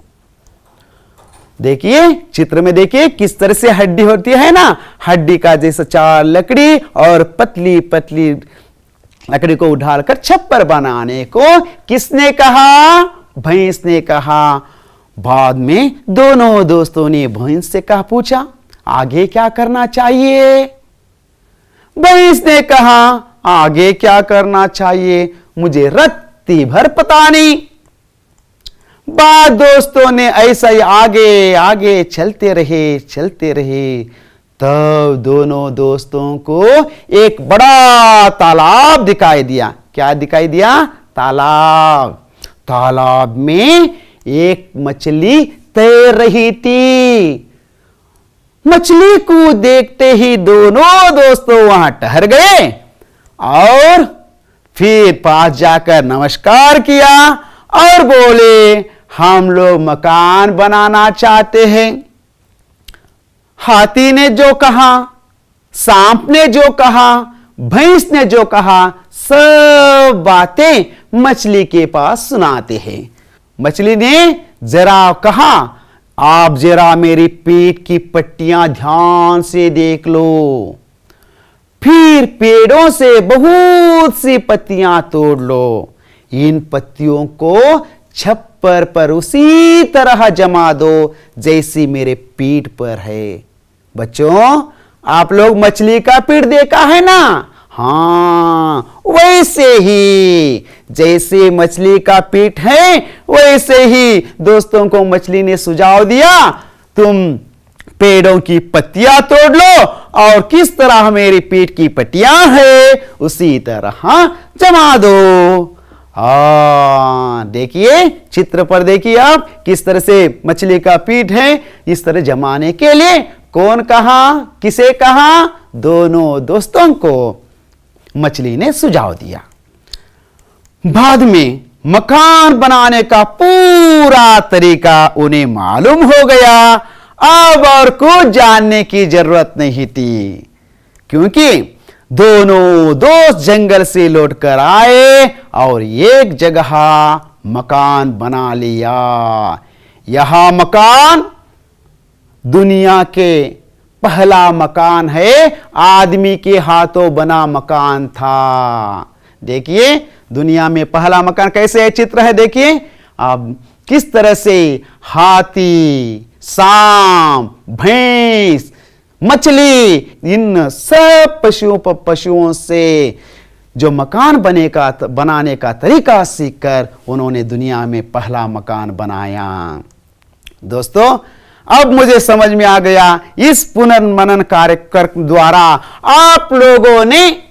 देखिए चित्र में, देखिए किस तरह से हड्डी होती है ना, हड्डी का जैसा 4 लकड़ी और पतली पतली लकड़ी को उठाकर छप्पर बनाने को किसने कहा? भैंस ने कहा। बाद में दोनों दोस्तों ने भैंस से कहा, पूछा आगे क्या करना चाहिए? भैंस ने कहा आगे क्या करना चाहिए मुझे रत्ती भर पता नहीं। बाद दोस्तों ने ऐसा ही आगे आगे चलते रहे। तब दोनों दोस्तों को एक बड़ा तालाब दिखाई दिया। क्या दिखाई दिया? तालाब। तालाब में एक मछली तैर रही थी। मछली को देखते ही दोनों दोस्तों वहां ठहर गए और फिर पास जाकर नमस्कार किया और बोले, हम लोग मकान बनाना चाहते हैं। हाथी ने जो कहा, सांप ने जो कहा, भैंस ने जो कहा, सब बातें मछली के पास सुनाते हैं। मछली ने जरा कहा, आप जरा मेरी पीठ की पट्टियां ध्यान से देख लो। फिर पेड़ों से बहुत सी पत्तियां तोड़ लो। इन पत्तियों को छप्पर पर उसी तरह जमा दो जैसी मेरे पीठ पर है। बच्चों, आप लोग मछली का पीठ देखा है ना? हाँ, वैसे ही जैसे मछली का पीठ है वैसे ही दोस्तों को मछली ने सुझाव दिया, तुम पेड़ों की पत्तियां तोड़ लो और किस तरह मेरी पीठ की पट्टियां है उसी तरह जमा दो। देखिए चित्र पर देखिए आप किस तरह से मछली का पीठ है इस तरह जमाने के लिए कौन कहा, किसे कहा? दोनों दोस्तों को मछली ने सुझाव दिया। बाद में मकान बनाने का पूरा तरीका उन्हें मालूम हो गया। अब और कुछ जानने की जरूरत नहीं थी, क्योंकि दोनों दोस्त जंगल से लौटकर आए और एक जगह मकान बना लिया। यह मकान दुनिया के पहला मकान है, आदमी के हाथों बना मकान था। देखिए दुनिया में पहला मकान कैसे है, चित्र है देखिए अब किस तरह से हाथी, सांप, भैंस, मछली, इन सब पशुओं से जो मकान बनाने का तरीका सीखकर उन्होंने दुनिया में पहला मकान बनाया। दोस्तों, अब मुझे समझ में आ गया इस पुनर्मनन कार्यक्रम द्वारा आप लोगों ने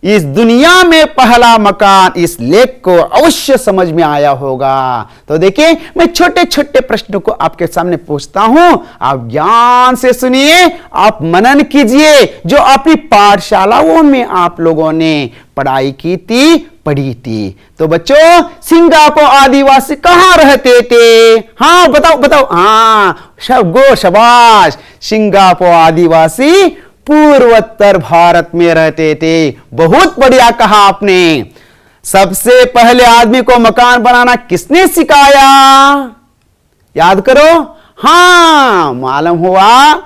इस दुनिया में पहला मकान, इस लेख को अवश्य समझ में आया होगा। तो देखिए मैं छोटे छोटे प्रश्नों को आपके सामने पूछता हूं, आप ध्यान से सुनिए, आप मनन कीजिए जो अपनी पाठशालाओं में आप लोगों ने पढ़ाई की थी, पढ़ी थी। तो बच्चों, सिंगापुर आदिवासी कहां रहते थे? हाँ बताओ। हाँ शाबाश, सिंगापुर आदिवासी पूर्वोत्तर भारत में रहते थे। बहुत बढ़िया कहा आपने। सबसे पहले आदमी को मकान बनाना किसने सिखाया? याद करो। हाँ, मालूम हुआ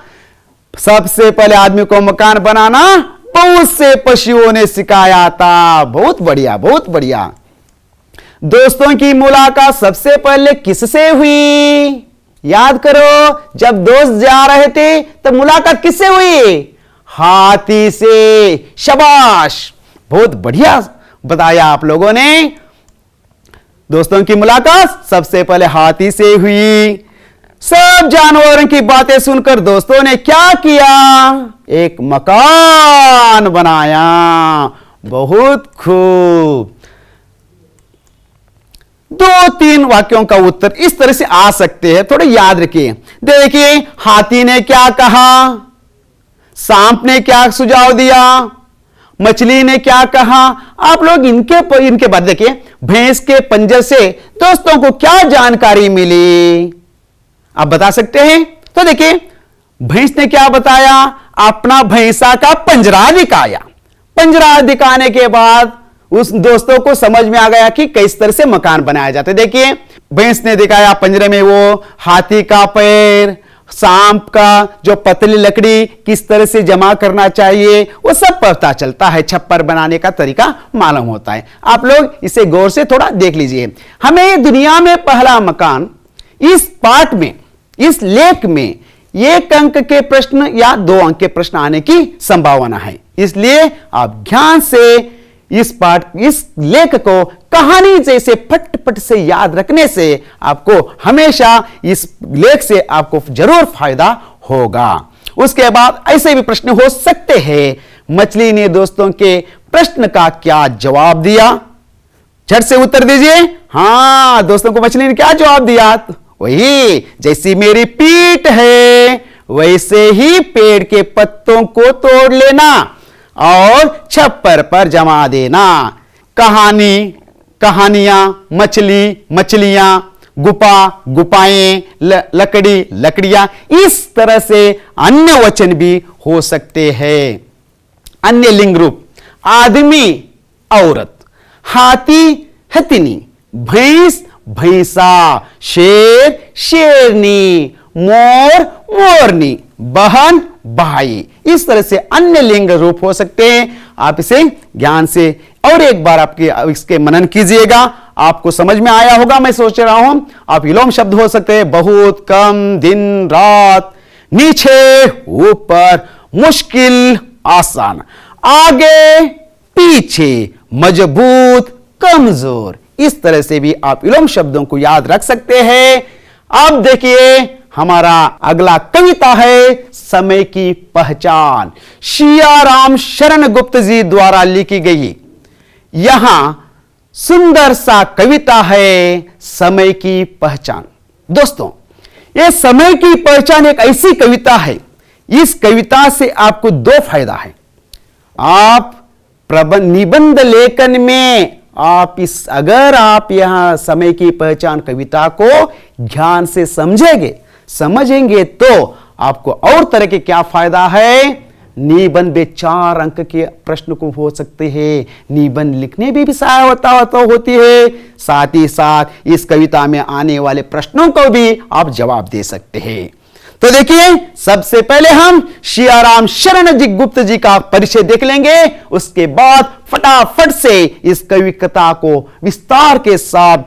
सबसे पहले आदमी को मकान बनाना बहुत से पशुओं ने सिखाया था। बहुत बढ़िया, बहुत बढ़िया। दोस्तों की मुलाकात सबसे पहले किससे हुई? याद करो, जब दोस्त जा रहे थे तो मुलाकात किससे हुई? हाथी से। शाबाश, बहुत बढ़िया बताया आप लोगों ने। दोस्तों की मुलाकात सबसे पहले हाथी से हुई। सब जानवरों की बातें सुनकर दोस्तों ने क्या किया? एक मकान बनाया। बहुत खूब। 2-3 वाक्यों का उत्तर इस तरह से आ सकते हैं, थोड़े याद रखिए। देखिए, हाथी ने क्या कहा, सांप ने क्या सुझाव दिया, मछली ने क्या कहा। आप लोग इनके बाद देखिए, भैंस के पंजर से दोस्तों को क्या जानकारी मिली, आप बता सकते हैं? तो देखिए, भैंस ने क्या बताया, अपना भैंसा का पंजरा दिखाया। पंजरा दिखाने के बाद उस दोस्तों को समझ में आ गया कि किस तरह से मकान बनाया जाता है। देखिए, भैंस ने दिखाया पंजरे में वो हाथी का पैर, सांप का जो पतली लकड़ी किस तरह से जमा करना चाहिए, वो सब पता चलता है। छप्पर बनाने का तरीका मालूम होता है। आप लोग इसे गौर से थोड़ा देख लीजिए। हमें दुनिया में पहला मकान इस पाठ में, इस लेख में 1 अंक के प्रश्न या 2 अंक के प्रश्न आने की संभावना है। इसलिए आप ध्यान से इस लेख को कहानी जैसे फट से याद रखने से आपको हमेशा इस लेख से आपको जरूर फायदा होगा। उसके बाद ऐसे भी प्रश्न हो सकते हैं, मछली ने दोस्तों के प्रश्न का क्या जवाब दिया? झट से उत्तर दीजिए। हाँ दोस्तों को मछली ने क्या जवाब दिया? वही, जैसी मेरी पीठ है वैसे ही पेड़ के पत्तों को तोड़ लेना और छप्पर पर जमा देना। कहानी, कहानियां, मछली, मछलियां, गुफा, गुफाएं, लकड़ी, लकड़ियां, इस तरह से अन्य वचन भी हो सकते हैं। अन्य लिंग रूप, आदमी, औरत, हाथी, हथिनी, भैंस, भैंसा, शेर, शेरनी, मोर, मोरनी, बहन, भाई, इस तरह से अन्य लिंग रूप हो सकते हैं। आप इसे ज्ञान से और एक बार आपके इसके मनन कीजिएगा, आपको समझ में आया होगा मैं सोच रहा हूं। आप विलोम शब्द हो सकते हैं बहुत, कम, दिन, रात, नीचे, ऊपर, मुश्किल, आसान, आगे, पीछे, मजबूत, कमजोर, इस तरह से भी आप विलोम शब्दों को याद रख सकते हैं। अब देखिए हमारा अगला कविता है समय की पहचान, सियाराम शरण गुप्त जी द्वारा लिखी गई। यहां सुंदर सा कविता है समय की पहचान। दोस्तों, यह समय की पहचान एक ऐसी कविता है, इस कविता से आपको दो फायदा है। आप निबंध लेखन में अगर आप यहां समय की पहचान कविता को ध्यान से समझेंगे तो आपको और तरह के क्या फायदा है। निबंध में 4 अंक के प्रश्न को हो सकते हैं, निबंध लिखने में भी सहायता होती है, साथ ही साथ इस कविता में आने वाले प्रश्नों को भी आप जवाब दे सकते हैं। तो देखिए, सबसे पहले हम सियाराम शरण जी गुप्त जी का परिचय देख लेंगे, उसके बाद फटाफट से इस कविता को विस्तार के साथ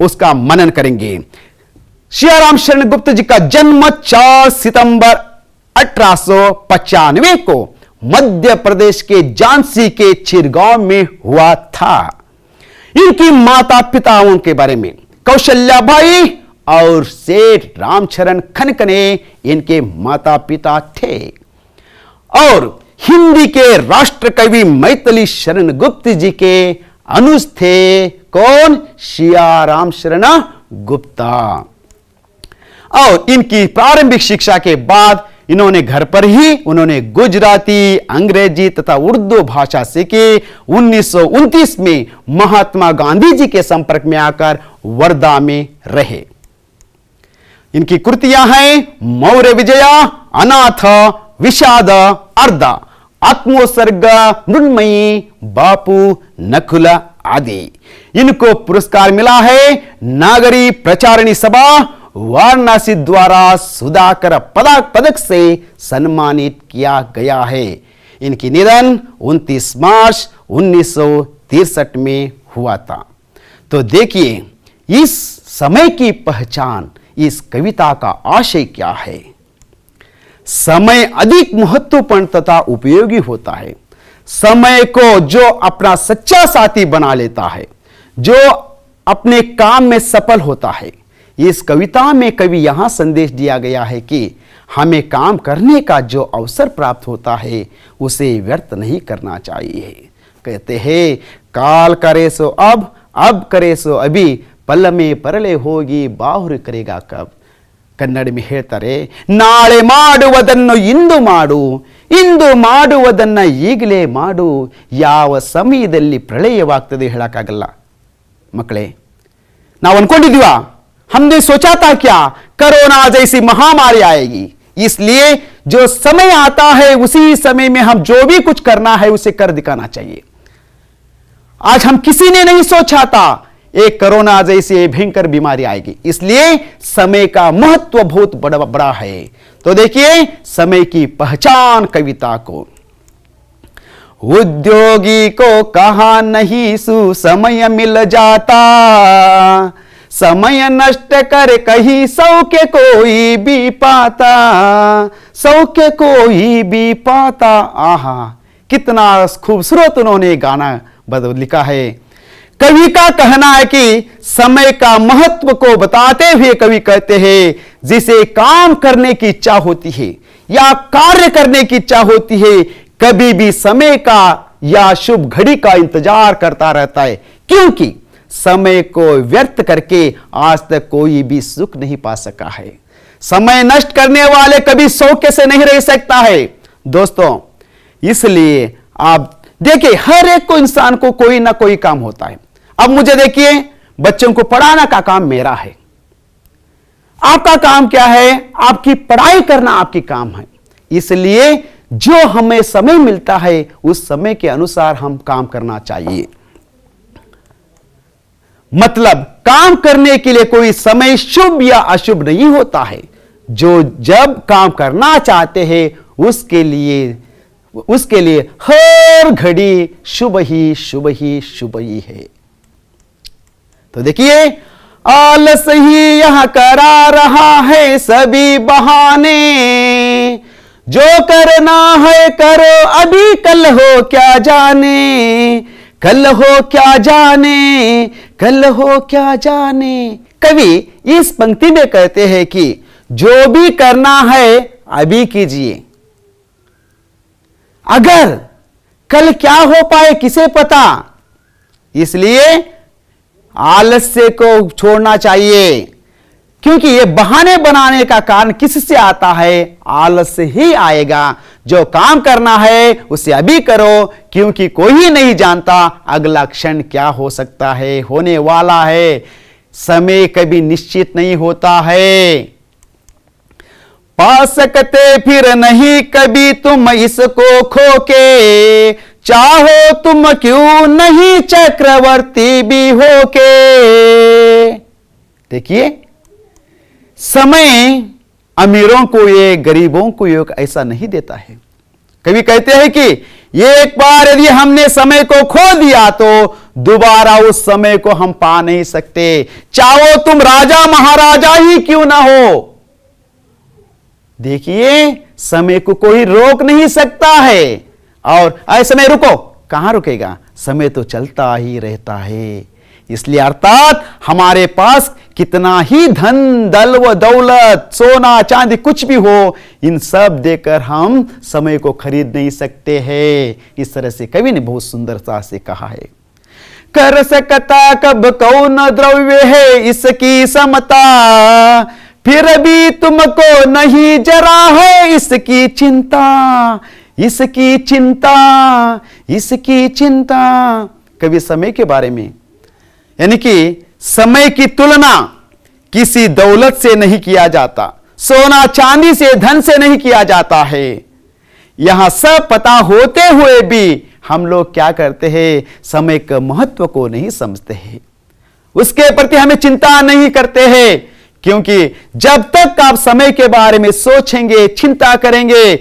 उसका मनन करेंगे। सियाराम शरण गुप्त जी का जन्म 4 सितंबर 1895 को मध्य प्रदेश के झांसी के चिरगांव में हुआ था। इनकी माता पिताओं के बारे में, कौशल्याबाई और सेठ रामचरण खनकने इनके माता पिता थे और हिंदी के राष्ट्र कवि मैथिली शरण गुप्त जी के अनुज थे। कौन? सियाराम शरण गुप्ता। और इनकी प्रारंभिक शिक्षा के बाद इन्होंने घर पर ही गुजराती, अंग्रेजी तथा उर्दू भाषा सीखी। 1929 में महात्मा गांधी जी के संपर्क में आकर वर्धा में रहे। इनकी कृतियां हैं मौर्य विजया, अनाथ, विषाद, अर्धा, आत्मोत्सर्ग, मृण्मयी, बापू, नकुल आदि। इनको पुरस्कार मिला है नागरी प्रचारणी सभा वाराणसी द्वारा सुधाकर पदक से सम्मानित किया गया है। इनकी निधन 29 मार्च 1963 में हुआ था। तो देखिए, इस समय की पहचान, इस कविता का आशय क्या है। समय अधिक महत्वपूर्ण तथा उपयोगी होता है। समय को जो अपना सच्चा साथी बना लेता है, जो अपने काम में सफल होता है। इस कविता में कवि यहां संदेश दिया गया है कि हमें काम करने का जो अवसर प्राप्त होता है उसे व्यर्थ नहीं करना चाहिए। कहते हैं, काल करे सो अब करे सो अभी, पल में परले होगी बाहुर करेगा कब। कन्नड़ में ಹೇಳ್ತಾರೆ, ನಾಳೆ ಮಾಡುವುದನ್ನು ಇಂದು ಮಾಡುವುದನ್ನು ಈಗಲೇ ಮಾಡು, ಯಾವ ಸಮಯದಲ್ಲಿ ಪ್ರಳಯವಾಗ್ತದೆ ಹೇಳಕ್ಕಾಗಲ್ಲ। ಮಕ್ಕಳೇ, ನಾವು ಅನ್ಕೊಂಡಿದೀವಾ? हमने सोचा था क्या कोरोना जैसी महामारी आएगी, इसलिए जो समय आता है उसी समय में हम जो भी कुछ करना है उसे कर दिखाना चाहिए। आज हम किसी ने नहीं सोचा था एक कोरोना जैसी भयंकर बीमारी आएगी, इसलिए समय का महत्व बहुत बड़ा है। तो देखिए समय की पहचान कविता को। उद्योगी को कहा नहीं सुसमय मिल जाता, समय नष्ट कर कहीं सौख्य कोई भी पाता, सौख्य कोई भी पाता। आहा, कितना खूबसूरत उन्होंने गाना लिखा है। कवि का कहना है कि समय का महत्व को बताते हुए कवि कहते हैं, जिसे काम करने की इच्छा होती है या कार्य करने की इच्छा होती है, कभी भी समय का या शुभ घड़ी का इंतजार करता रहता है, क्योंकि समय को व्यर्थ करके आज तक कोई भी सुख नहीं पा सका है। समय नष्ट करने वाले कभी सौख्य से नहीं रह सकता है दोस्तों। इसलिए आप देखिए, हर एक को इंसान को कोई ना कोई काम होता है। अब मुझे देखिए, बच्चों को पढ़ाना का काम मेरा है, आपका काम क्या है? आपकी पढ़ाई करना आपकी काम है। इसलिए जो हमें समय मिलता है उस समय के अनुसार हम काम करना चाहिए। मतलब काम करने के लिए कोई समय शुभ या अशुभ नहीं होता है। जो जब काम करना चाहते हैं उसके लिए हर घड़ी शुभ ही शुभ ही शुभ ही है। तो देखिए, आलस ही यहां करा रहा है सभी बहाने, जो करना है करो अभी, कल हो क्या जाने, कल हो क्या जाने, कल हो क्या जाने। कवि इस पंक्ति में कहते हैं कि जो भी करना है अभी कीजिए, अगर कल क्या हो पाए किसे पता। इसलिए आलस्य को छोड़ना चाहिए, क्योंकि ये बहाने बनाने का कारण किससे आता है? आलस्य ही आएगा। जो काम करना है उसे अभी करो, क्योंकि कोई नहीं जानता अगला क्षण क्या हो सकता है, होने वाला है। समय कभी निश्चित नहीं होता है। पा सकते फिर नहीं कभी तुम इसको खो के, चाहो तुम क्यों नहीं चक्रवर्ती भी हो के। देखिए, समय अमीरों को ये, गरीबों को ये ऐसा नहीं देता है। कभी कहते हैं कि एक बार यदि हमने समय को खो दिया तो दोबारा उस समय को हम पा नहीं सकते, चाहो तुम राजा महाराजा ही क्यों ना हो। देखिए, समय को कोई रोक नहीं सकता है। और ऐसे में रुको, कहां रुकेगा? समय तो चलता ही रहता है। इसलिए अर्थात हमारे पास कितना ही धन दल व दौलत, सोना चांदी कुछ भी हो, इन सब देकर हम समय को खरीद नहीं सकते हैं। इस तरह से कवि ने बहुत सुंदरता से कहा है। कर सकता कब कौन द्रव्य है इसकी समता, फिर भी तुमको नहीं जरा है इसकी चिंता, इसकी चिंता, इसकी चिंता। कभी समय के बारे में, यानी कि समय की तुलना किसी दौलत से नहीं किया जाता, सोना चांदी से, धन से नहीं किया जाता है। यहां सब पता होते हुए भी हम लोग क्या करते हैं? समय के महत्व को नहीं समझते हैं, उसके प्रति हमें चिंता नहीं करते हैं। क्योंकि जब तक आप समय के बारे में सोचेंगे, चिंता करेंगे,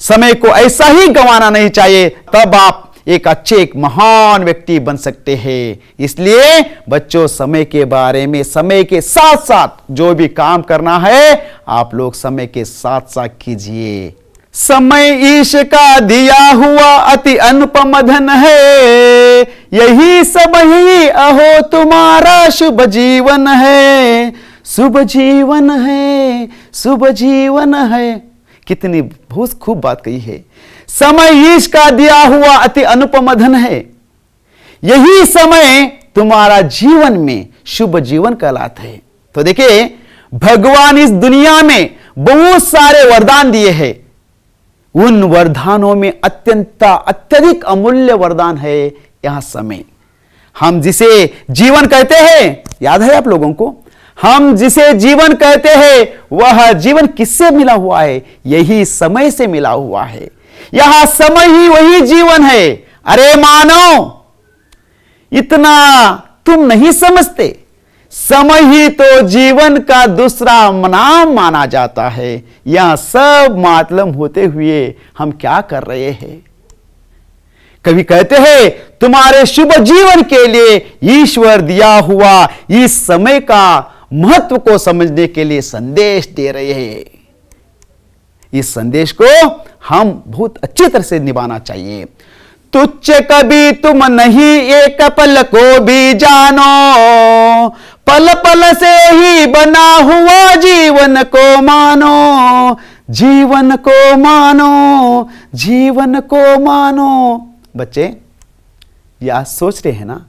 समय को ऐसा ही गंवाना नहीं चाहिए, तब आप एक अच्छे, एक महान व्यक्ति बन सकते हैं। इसलिए बच्चों, समय के बारे में, समय के साथ साथ जो भी काम करना है आप लोग समय के साथ साथ कीजिए। समय ईश का दिया हुआ अति अनुपम धन है, यही सब ही अहो तुम्हारा शुभ जीवन है, शुभ जीवन है, शुभ जीवन है। कितनी बहुत खूब बात कही है। समय ईश का दिया हुआ अति अनुपम धन है, यही समय तुम्हारा जीवन में शुभ जीवन कहलाता है। तो देखिए, भगवान इस दुनिया में बहुत सारे वरदान दिए हैं। उन वरदानों में अत्यधिक अमूल्य वरदान है यहां समय। हम जिसे जीवन कहते हैं, याद है आप लोगों को? हम जिसे जीवन कहते हैं वह जीवन किससे मिला हुआ है? यही समय से मिला हुआ है। यहां समय ही वही जीवन है। अरे मानव, इतना तुम नहीं समझते, समय ही तो जीवन का दूसरा नाम माना जाता है। यहां सब मातलम होते हुए हम क्या कर रहे हैं? कभी कहते हैं तुम्हारे शुभ जीवन के लिए ईश्वर दिया हुआ इस समय का महत्व को समझने के लिए संदेश दे रहे हैं। इस संदेश को हम बहुत अच्छी तरह से निभाना चाहिए। तुच्छ कभी तुम नहीं एक पल को भी जानो, पल पल से ही बना हुआ जीवन को मानो, जीवन को मानो, जीवन को मानो। बच्चे, या सोच रहे हैं ना,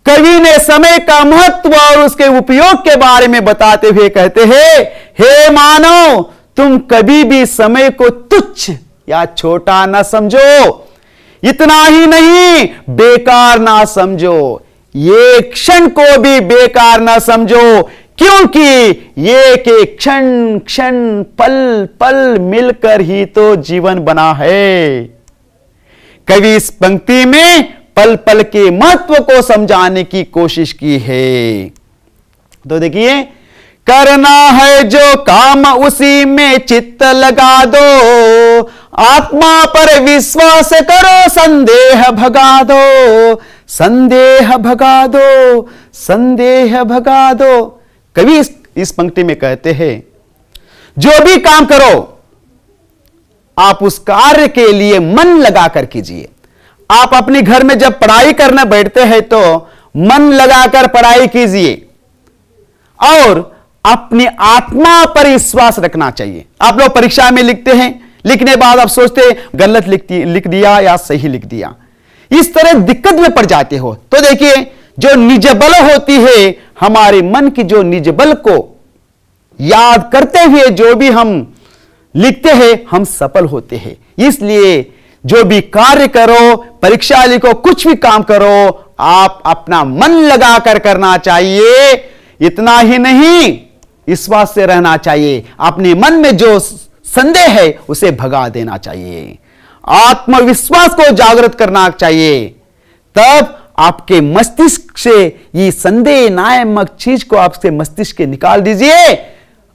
कवि ने समय का महत्व और उसके उपयोग के बारे में बताते हुए कहते हैं, हे मानव, तुम कभी भी समय को तुच्छ या छोटा ना समझो। इतना ही नहीं, बेकार ना समझो, ये क्षण को भी बेकार ना समझो, क्योंकि ये के क्षण क्षण पल पल मिलकर ही तो जीवन बना है। कवि इस पंक्ति में पल पल के महत्व को समझाने की कोशिश की है। तो देखिए, करना है जो काम उसी में चित्त लगा दो, आत्मा पर विश्वास करो, संदेह भगा दो, संदेह भगा दो, संदेह भगा दो। कवि इस पंक्ति में कहते हैं, जो भी काम करो आप उस कार्य के लिए मन लगाकर कीजिए। आप अपने घर में जब पढ़ाई करने बैठते हैं तो मन लगाकर पढ़ाई कीजिए और अपनी आत्मा पर विश्वास रखना चाहिए। आप लोग परीक्षा में लिखते हैं, लिखने बाद आप सोचते हैं गलत लिख दिया या सही लिख दिया, इस तरह दिक्कत में पड़ जाते हो। तो देखिए, जो निज बल होती है, हमारे मन की जो निज बल को याद करते हुए जो भी हम लिखते हैं, हम सफल होते हैं। इसलिए जो भी कार्य करो, परीक्षा लिखो, कुछ भी काम करो, आप अपना मन लगाकर करना चाहिए। इतना ही नहीं, विश्वास से रहना चाहिए। अपने मन में जो संदेह है उसे भगा देना चाहिए, आत्मविश्वास को जागृत करना चाहिए। तब आपके मस्तिष्क से ये संदेह नामक चीज को आपसे मस्तिष्क के निकाल दीजिए,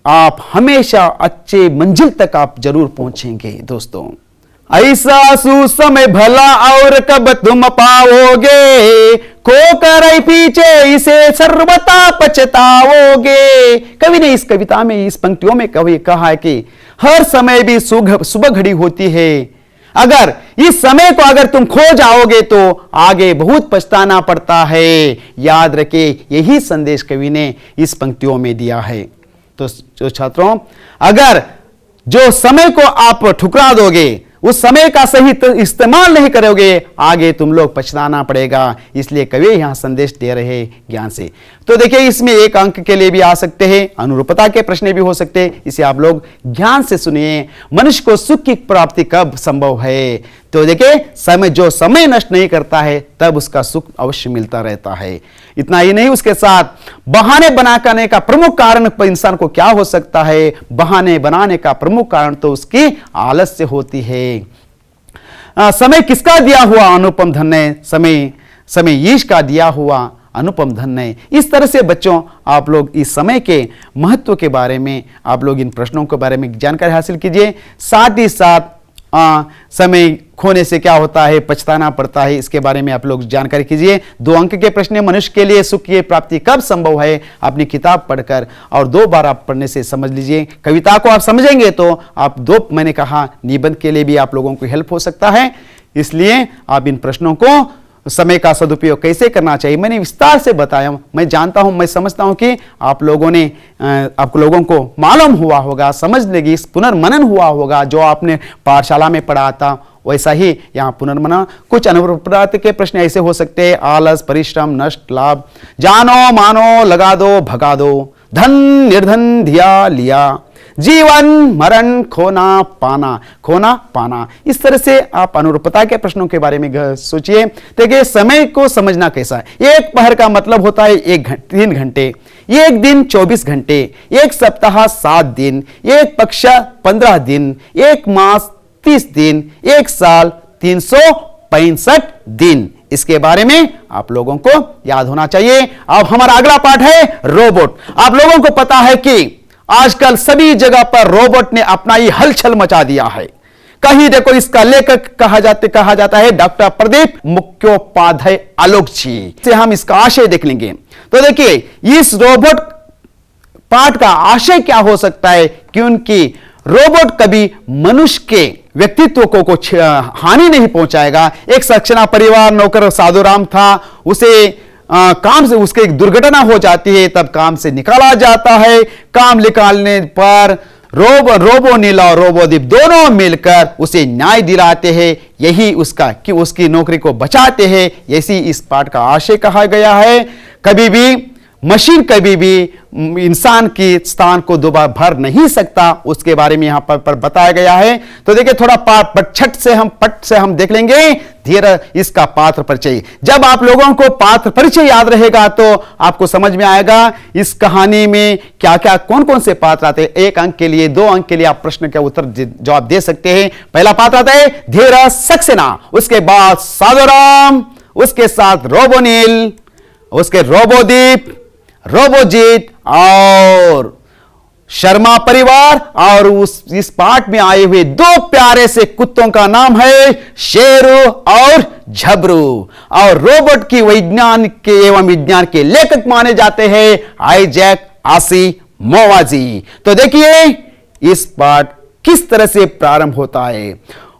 आप हमेशा अच्छे मंजिल तक आप जरूर पहुंचेंगे। दोस्तों, ऐसा सुसमय भला और कब तुम पाओगे, खोकर पीछे इसे सर्वथा पछताओगे। कवि ने इस कविता में, इस पंक्तियों में कवि कहा है कि हर समय भी सुबह घड़ी होती है। अगर इस समय को अगर तुम खो जाओगे तो आगे बहुत पछताना पड़ता है। याद रखिए, यही संदेश कवि ने इस पंक्तियों में दिया है। तो छात्रों, अगर जो समय को आप ठुकरा दोगे, उस समय का सही इस्तेमाल नहीं करोगे, आगे तुम लोग पछताना पड़ेगा। इसलिए कवि यहां संदेश दे रहे हैं ज्ञान से। तो देखिए, इसमें एक अंक के लिए भी आ सकते हैं, अनुरूपता के प्रश्न भी हो सकते हैं। इसे आप लोग ध्यान से सुनिए। मनुष्य को सुख की प्राप्ति कब संभव है? तो देखिए, समय जो समय नष्ट नहीं करता है तब उसका सुख अवश्य मिलता रहता है। इतना ही नहीं, उसके साथ बहाने बनाने का प्रमुख कारण इंसान को क्या हो सकता है? बहाने बनाने का प्रमुख कारण तो उसकी आलस्य होती है। समय किसका दिया हुआ अनुपम धन है? समय ईश का दिया हुआ अनुपम धन है। इस तरह से बच्चों, आप लोग इस समय के महत्व के बारे में, आप लोग इन प्रश्नों के बारे में जानकारी हासिल कीजिए। साथ ही साथ समय खोने से क्या होता है, पछताना पड़ता है, इसके बारे में आप लोग जानकारी कीजिए। 2 अंक के प्रश्न, मनुष्य के लिए सुख की प्राप्ति कब संभव है, अपनी किताब पढ़कर और 2 बार आप पढ़ने से समझ लीजिए। कविता को आप समझेंगे तो आप 2, मैंने कहा, निबंध के लिए भी आप लोगों को हेल्प हो सकता है। इसलिए आप इन प्रश्नों को, समय का सदुपयोग कैसे करना चाहिए, मैंने विस्तार से बताया। मैं जानता हूं, मैं समझता हूं कि आप लोगों को मालूम हुआ होगा, समझ लेगी, पुनर्मनन हुआ होगा। जो आपने पाठशाला में पढ़ा था वैसा ही यहाँ पुनर्मनन। कुछ अनुरूपता के प्रश्न ऐसे हो सकते हैं: आलस, परिश्रम, नष्ट, लाभ, जानो मानो, लगा दो, भगा दो, धन निर्धन, दिया लिया, जीवन मरण, खोना पाना। इस तरह से आप अनुरूपता के प्रश्नों के बारे में सोचिए। देखिए, समय को समझना कैसा है। एक पहर का मतलब होता है 3 घंटे, एक दिन 24 घंटे, एक सप्ताह 7 दिन, एक पक्ष 15 दिन, एक मास 30 दिन, एक साल 365 दिन। इसके बारे में आप लोगों को याद होना चाहिए। अब हमारा अगला पाठ है रोबोट। आप लोगों को पता है कि आजकल सभी जगह पर रोबोट ने अपना ही हलचल मचा दिया है। कहीं देखो, इसका लेखक कहा जाता है डॉक्टर प्रदीप मुखोपाध्याय आलोक जी। से हम इसका आशय देख लेंगे। तो देखिए, इस रोबोट पाठ का आशय क्या हो सकता है, क्योंकि रोबोट कभी मनुष्य के व्यक्तित्व को कुछ हानि नहीं पहुंचाएगा। एक सक्सेना परिवार नौकर साधुराम था, उसे काम से उसके एक दुर्घटना हो जाती है, तब काम से निकाला जाता है। काम निकालने पर रोबोनिल और रोबोदीप दोनों मिलकर उसे न्याय दिलाते हैं, यही उसकी नौकरी को बचाते हैं। ऐसी इस पाठ का आशय कहा गया है। कभी भी मशीन कभी भी इंसान की स्थान को दोबारा भर नहीं सकता, उसके बारे में यहां पर बताया गया है। तो देखिए थोड़ा पट से हम देख लेंगे धीरे इसका पात्र परिचय। जब आप लोगों को पात्र परिचय याद रहेगा तो आपको समझ में आएगा इस कहानी में क्या क्या कौन कौन से पात्र आते हैं। 1 अंक के लिए 2 अंक के लिए आप प्रश्न के उत्तर जवाब दे सकते हैं। पहला पात्र आता है धीरज सक्सेना, उसके बाद साधुराम, उसके साथ रोबोनिल, उसके रोबोदीप, रोबोजीत और शर्मा परिवार। और इस पाठ में आए हुए 2 प्यारे से कुत्तों का नाम है शेरू और झबरू। और रोबोट की वैज्ञानिक एवं विज्ञान के लेखक माने जाते हैं आइजैक आसिमोव। तो देखिए इस पाठ किस तरह से प्रारंभ होता है।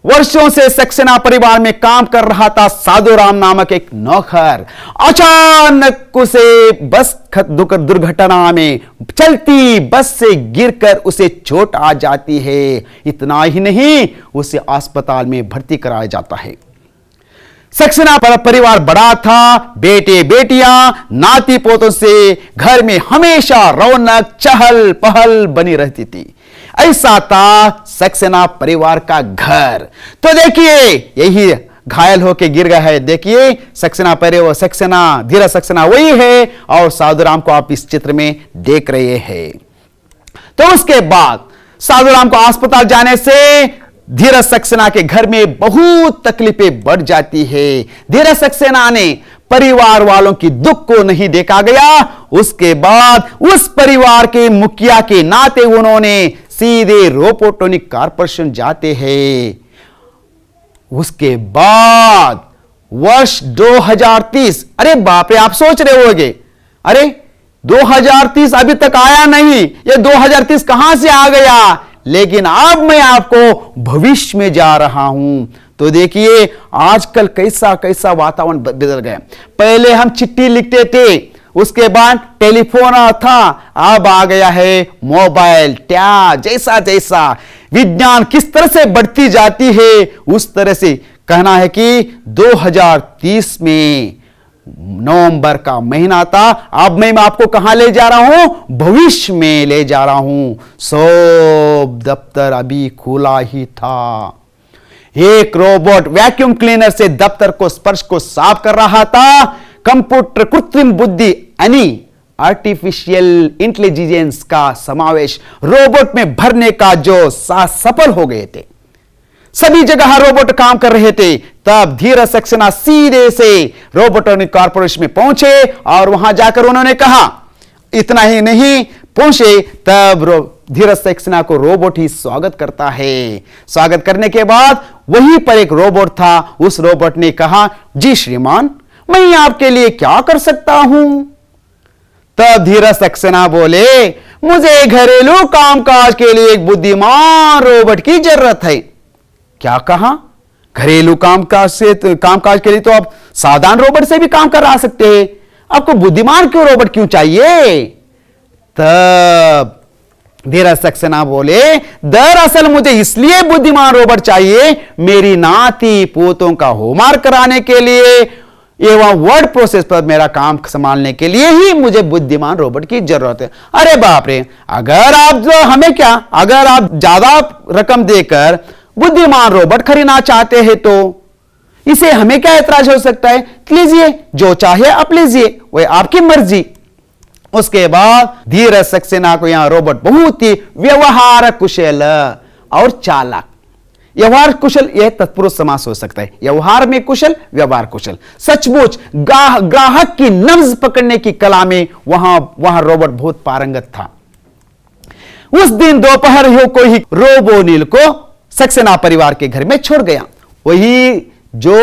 वर्षों से सक्सेना परिवार में काम कर रहा था साधुराम नामक एक नौकर। अचानक उसे बस दुर्घटना में चलती बस से गिरकर उसे चोट आ जाती है। इतना ही नहीं, उसे अस्पताल में भर्ती कराया जाता है। सक्सेना परिवार बड़ा था, बेटे बेटियां नाती पोतों से घर में हमेशा रौनक चहल पहल बनी रहती थी। ऐसा था सक्सेना परिवार का घर। तो देखिए यही घायल होके गिर गया है। देखिए धीरज सक्सेना वही है और साधुराम को आप इस चित्र में देख रहे हैं। तो उसके बाद साधुराम को अस्पताल जाने से धीरज सक्सेना के घर में बहुत तकलीफें बढ़ जाती है। धीरज सक्सेना ने परिवार वालों की दुख को नहीं देखा गया। उसके बाद उस परिवार के मुखिया के नाते उन्होंने सीधे रोबोटॉनिक कॉर्पोरेशन जाते हैं। उसके बाद वर्ष 2030, अरे बाप रे, आप सोच रहे होंगे अरे 2030 अभी तक आया नहीं, ये 2030 कहां से आ गया। लेकिन अब मैं आपको भविष्य में जा रहा हूं। तो देखिए आजकल कैसा कैसा वातावरण बदल गया। पहले हम चिट्ठी लिखते थे, उसके बाद टेलीफोन था, अब आ गया है मोबाइल, टैब। जैसा जैसा विज्ञान किस तरह से बढ़ती जाती है उस तरह से कहना है कि 2030 में नवंबर का महीना था। अब मैं आपको कहां ले जा रहा हूं, भविष्य में ले जा रहा हूं। सब दफ्तर अभी खुला ही था। एक रोबोट वैक्यूम क्लीनर से दफ्तर को स्पर्श को साफ कर रहा था। कंप्यूटर कृत्रिम बुद्धि यानी आर्टिफिशियल इंटेलिजेंस का समावेश रोबोट में भरने का जो सफल हो गए थे। सभी जगह रोबोट काम कर रहे थे। तब धीरज सक्सेना सीधे से रोबोटॉनिक कॉर्पोरेशन में पहुंचे और वहां जाकर उन्होंने कहा, इतना ही नहीं पहुंचे तब धीरज सक्सेना को रोबोट ही स्वागत करता है। स्वागत करने के बाद वहीं पर एक रोबोट था। उस रोबोट ने कहा, जी श्रीमान, मैं आपके लिए क्या कर सकता हूं। तब धीरज सक्सेना बोले, मुझे घरेलू कामकाज के लिए एक बुद्धिमान रोबोट की जरूरत है। क्या कहा? घरेलू कामकाज के लिए तो आप साधारण रोबोट से भी काम करा सकते हैं, आपको बुद्धिमान क्यों रोबोट क्यों चाहिए। तब धीरज सक्सेना बोले, दरअसल मुझे इसलिए बुद्धिमान रोबोट चाहिए, मेरी नाती पोतों का होमवर्क कराने के लिए एवं वर्ड प्रोसेस पर मेरा काम संभालने के लिए ही मुझे बुद्धिमान रोबोट की जरूरत है। अरे बाप रे, अगर आप ज्यादा रकम देकर बुद्धिमान रोबोट खरीदना चाहते हैं तो इसे हमें क्या ऐतराज हो सकता है। लीजिए, जो चाहे आप लीजिए, वह आपकी मर्जी। उसके बाद धीरज सक्सेना को यहां रोबोट बहुत ही व्यवहार कुशल और चालाक, व्यवहार कुशल यह तत्पुरुष समास हो सकता है। व्यवहार में कुशल, व्यवहार कुशल, सचमुच ग्राहक की नब्ज पकड़ने की कला में वहां रोबोट बहुत पारंगत था। उस दिन दोपहर को ही रोबोनिल को सक्सेना परिवार के घर में छोड़ गया। वही जो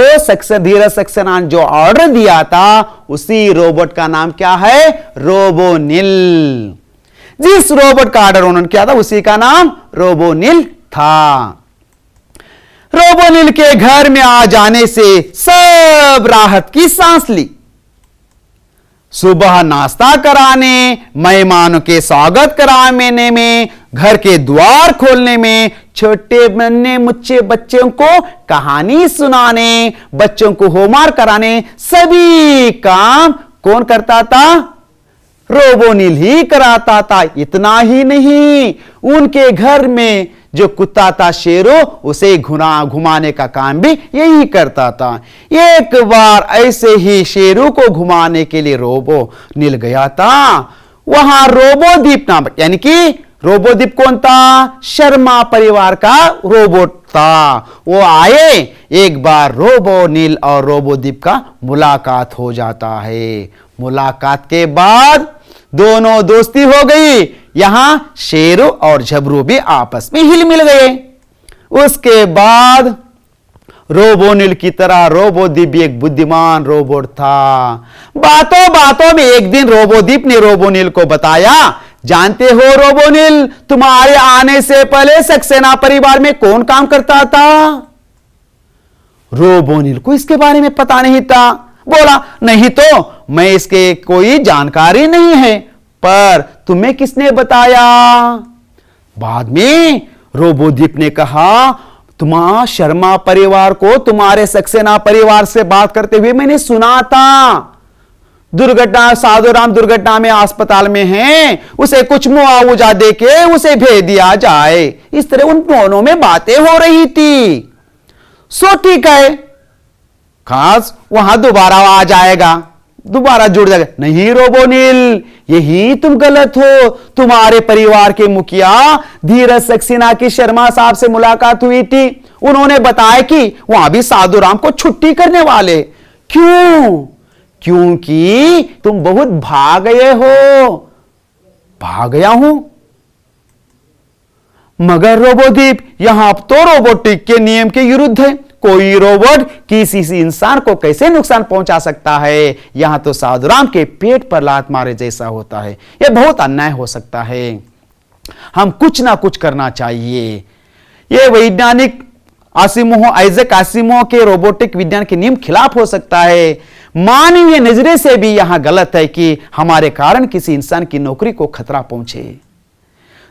धीरज सक्सेना जो ऑर्डर दिया था उसी रोबोट का नाम क्या है, रोबोनिल। जिस रोबोट का ऑर्डर उन्होंने किया था उसी का नाम रोबोनिल था। रोबोनिल के घर में आ जाने से सब राहत की सांस ली। सुबह नाश्ता कराने, मेहमानों के स्वागत कराने में घर के द्वार खोलने में, छोटे नन्हे मुच्चे बच्चों को कहानी सुनाने, बच्चों को होमवर्क कराने, सभी काम कौन करता था? रोबोनिल ही कराता था। इतना ही नहीं, उनके घर में जो कुत्ता था शेरो, उसे घुमाने का काम भी यही करता था। एक बार ऐसे ही शेरू को घुमाने के लिए रोबोनिल गया था। वहां रोबोद्वीप नामक, यानी कि रोबोद्वीप कौन था? शर्मा परिवार का रोबोट था। वो आए, एक बार रोबोनिल और रोबोद्वीप का मुलाकात हो जाता है। मुलाकात के बाद दोनों दोस्ती हो गई। यहां शेरू और झबरू भी आपस में हिल मिल गए। उसके बाद रोबोनिल की तरह रोबोद्वीप भी एक बुद्धिमान रोबोट था। बातों बातों में एक दिन रोबोद्वीप ने रोबोनिल को बताया, जानते हो रोबोनिल, तुम्हारे आने से पहले सक्सेना परिवार में कौन काम करता था? रोबोनिल को इसके बारे में पता नहीं था। बोला, नहीं तो मैं इसके कोई जानकारी नहीं है, पर तुम्हें किसने बताया? बाद में रोबोद्वीप ने कहा, तुम्हारा शर्मा परिवार को तुम्हारे सक्सेना परिवार से बात करते हुए मैंने सुना था। दुर्घटना, साधुराम दुर्घटना में अस्पताल में हैं, उसे कुछ मुआवजा देके उसे भेज दिया जाए। इस तरह उन दोनों में बातें हो रही थी। सो ठीक है, खास वहां दोबारा आ जाएगा, दोबारा जुड़ जाएगा। नहीं रोबोनिल, यही तुम गलत हो। तुम्हारे परिवार के मुखिया धीरज सक्सेना की शर्मा साहब से मुलाकात हुई थी। उन्होंने बताया कि वहां भी साधुराम को छुट्टी करने वाले। क्यों? क्योंकि तुम बहुत भाग गए हो। भाग गया हूं? मगर रोबोद्वीप, यहां तो रोबोटिक के नियम के विरुद्ध है। कोई रोबोट किसी इंसान को कैसे नुकसान पहुंचा सकता है? यहां तो साधुराम के पेट पर लात मारे जैसा होता है। यह बहुत अन्याय हो सकता है। हम कुछ ना कुछ करना चाहिए। यह वैज्ञानिक आइजैक आसिमोव के रोबोटिक विज्ञान के नियम खिलाफ हो सकता है। मानवीय नजरे से भी यहां गलत है कि हमारे कारण किसी इंसान की नौकरी को खतरा पहुंचे।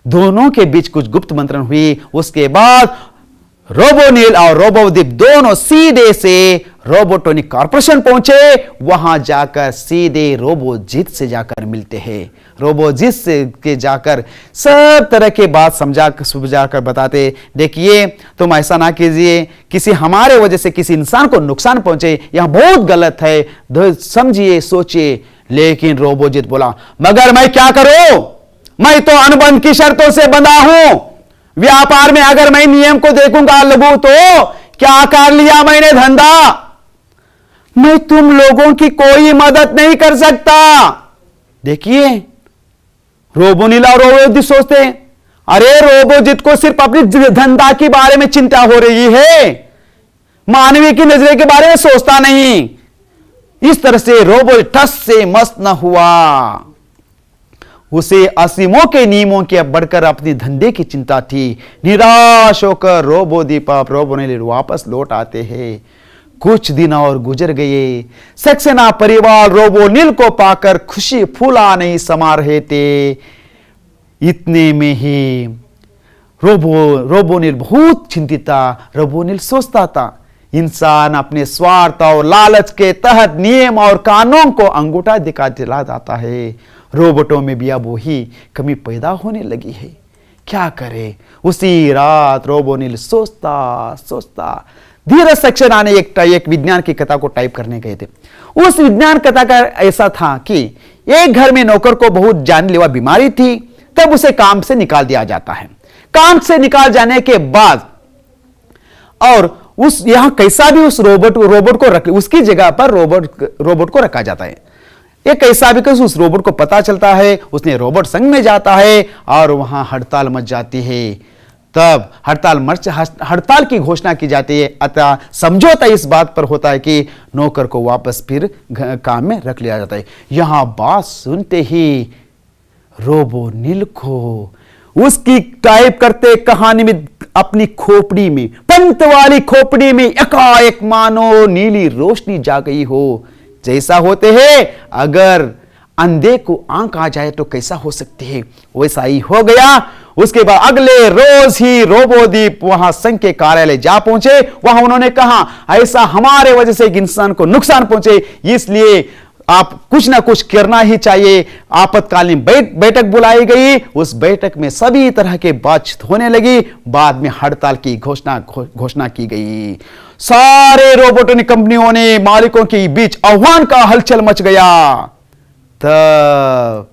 दोनों के बीच कुछ गुप्त मंत्रण हुई। उसके बाद रोबोनिल और रोबोद्वीप दोनों सीधे से रोबोटोनिक कॉर्पोरेशन पहुंचे। वहां जाकर सीधे रोबोजित से जाकर मिलते हैं। रोबोजित से के जाकर सब तरह के बात समझाकर बताते, देखिए तुम ऐसा ना कीजिए, किसी हमारे वजह से किसी इंसान को नुकसान पहुंचे, यह बहुत गलत है, समझिए सोचिए। लेकिन रोबोजित बोला, मगर मैं क्या करूं? मैं तो अनुबंध की शर्तों से बंधा हूं। व्यापार में अगर मैं नियम को देखूंगा लगू तो क्या कर लिया मैंने धंधा? मैं तुम लोगों की कोई मदद नहीं कर सकता। देखिए रोबोनिल और रोबोद्वीप सोचते हैं, अरे रोबोजित को सिर्फ अपनी धंधा के बारे में चिंता हो रही है, मानवीय की नजरे के बारे में सोचता नहीं। इस तरह से रोबो ठस से मस्त न हुआ। उसे आसिमोव के नियमों के बढ़कर अपनी धंधे की चिंता थी। निराश होकर रोबोद्वीप रोबोनिल वापस लौट आते हैं। कुछ दिन और गुजर गए। सक्सेना परिवार रोबोनिल को पाकर खुशी फूला नहीं समा रहे थे। इतने में ही रोबोनिल बहुत चिंतित था। रोबोनिल सोचता था, इंसान अपने स्वार्थ और लालच के तहत नियम और कानून को अंगूठा दिखा दिला जाता है। रोबोटों में भी अब वही कमी पैदा होने लगी है। क्या करे? उसी रात रोबोनिल सोचता धीरज सक्सेना ने एक विज्ञान की कथा को टाइप करने गए थे। उस विज्ञान कथा का ऐसा था कि एक घर में नौकर को बहुत जानलेवा बीमारी थी, तब उसे काम से निकाल दिया जाता है। काम से निकाल जाने के बाद और उस यहां कैसा भी उस रोबोट को रख, उसकी जगह पर रोबोट को रखा जाता है। एक ऐसा भी उस रोबोट को पता चलता है, उसने रोबोट संघ में जाता है और वहां हड़ताल मच जाती है। तब हड़ताल की घोषणा की जाती है। अतः समझौता इस बात पर होता है कि नौकर को वापस फिर काम में रख लिया जाता है। यहां बात सुनते ही रोबोनिल को उसकी टाइप करते कहानी में अपनी खोपड़ी में, पंत वाली खोपड़ी में एकाएक मानो नीली रोशनी जा गई हो। जैसा होते हैं, अगर अंधे को आंख आ जाए तो कैसा हो सकते हैं, वैसा ही हो गया। उसके बाद अगले रोज ही रोबोदीप वहां संघ के कार्यालय जा पहुंचे। वहां उन्होंने कहा ऐसा हमारे वजह से एक इंसान को नुकसान पहुंचे, इसलिए आप कुछ ना कुछ करना ही चाहिए। आपातकालीन बैठक बुलाई गई। उस बैठक में सभी तरह के बातचीत होने लगी। बाद में हड़ताल की घोषणा की गई। सारे रोबोटिक कंपनियों ने मालिकों के बीच आह्वान का हलचल मच गया। तब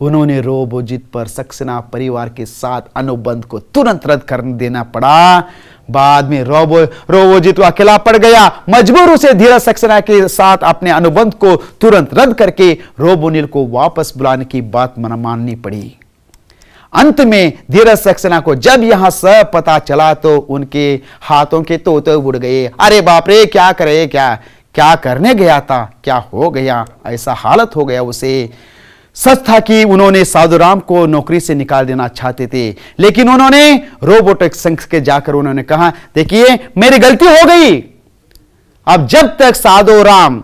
उन्होंने रोबोजित पर सक्सेना परिवार के साथ अनुबंध को तुरंत रद्द कर देना पड़ा। बाद में रोबोजित को अकेला पड़ गया। मजबूर उसे धीरज सक्सेना के साथ अपने अनुबंध को तुरंत रद्द करके रोबोनिल को वापस बुलाने की बात माननी पड़ी। अंत में धीरज सक्सेना को जब यहां सब पता चला तो उनके हाथों के तोते उड़ गए। अरे बाप रे, क्या करे, क्या करने गया था, क्या हो गया, ऐसा हालत हो गया उसे। सच था कि उन्होंने साधुराम को नौकरी से निकाल देना चाहते थे, लेकिन उन्होंने रोबोटिक संघ के जाकर उन्होंने कहा देखिए मेरी गलती हो गई, अब जब तक साधुराम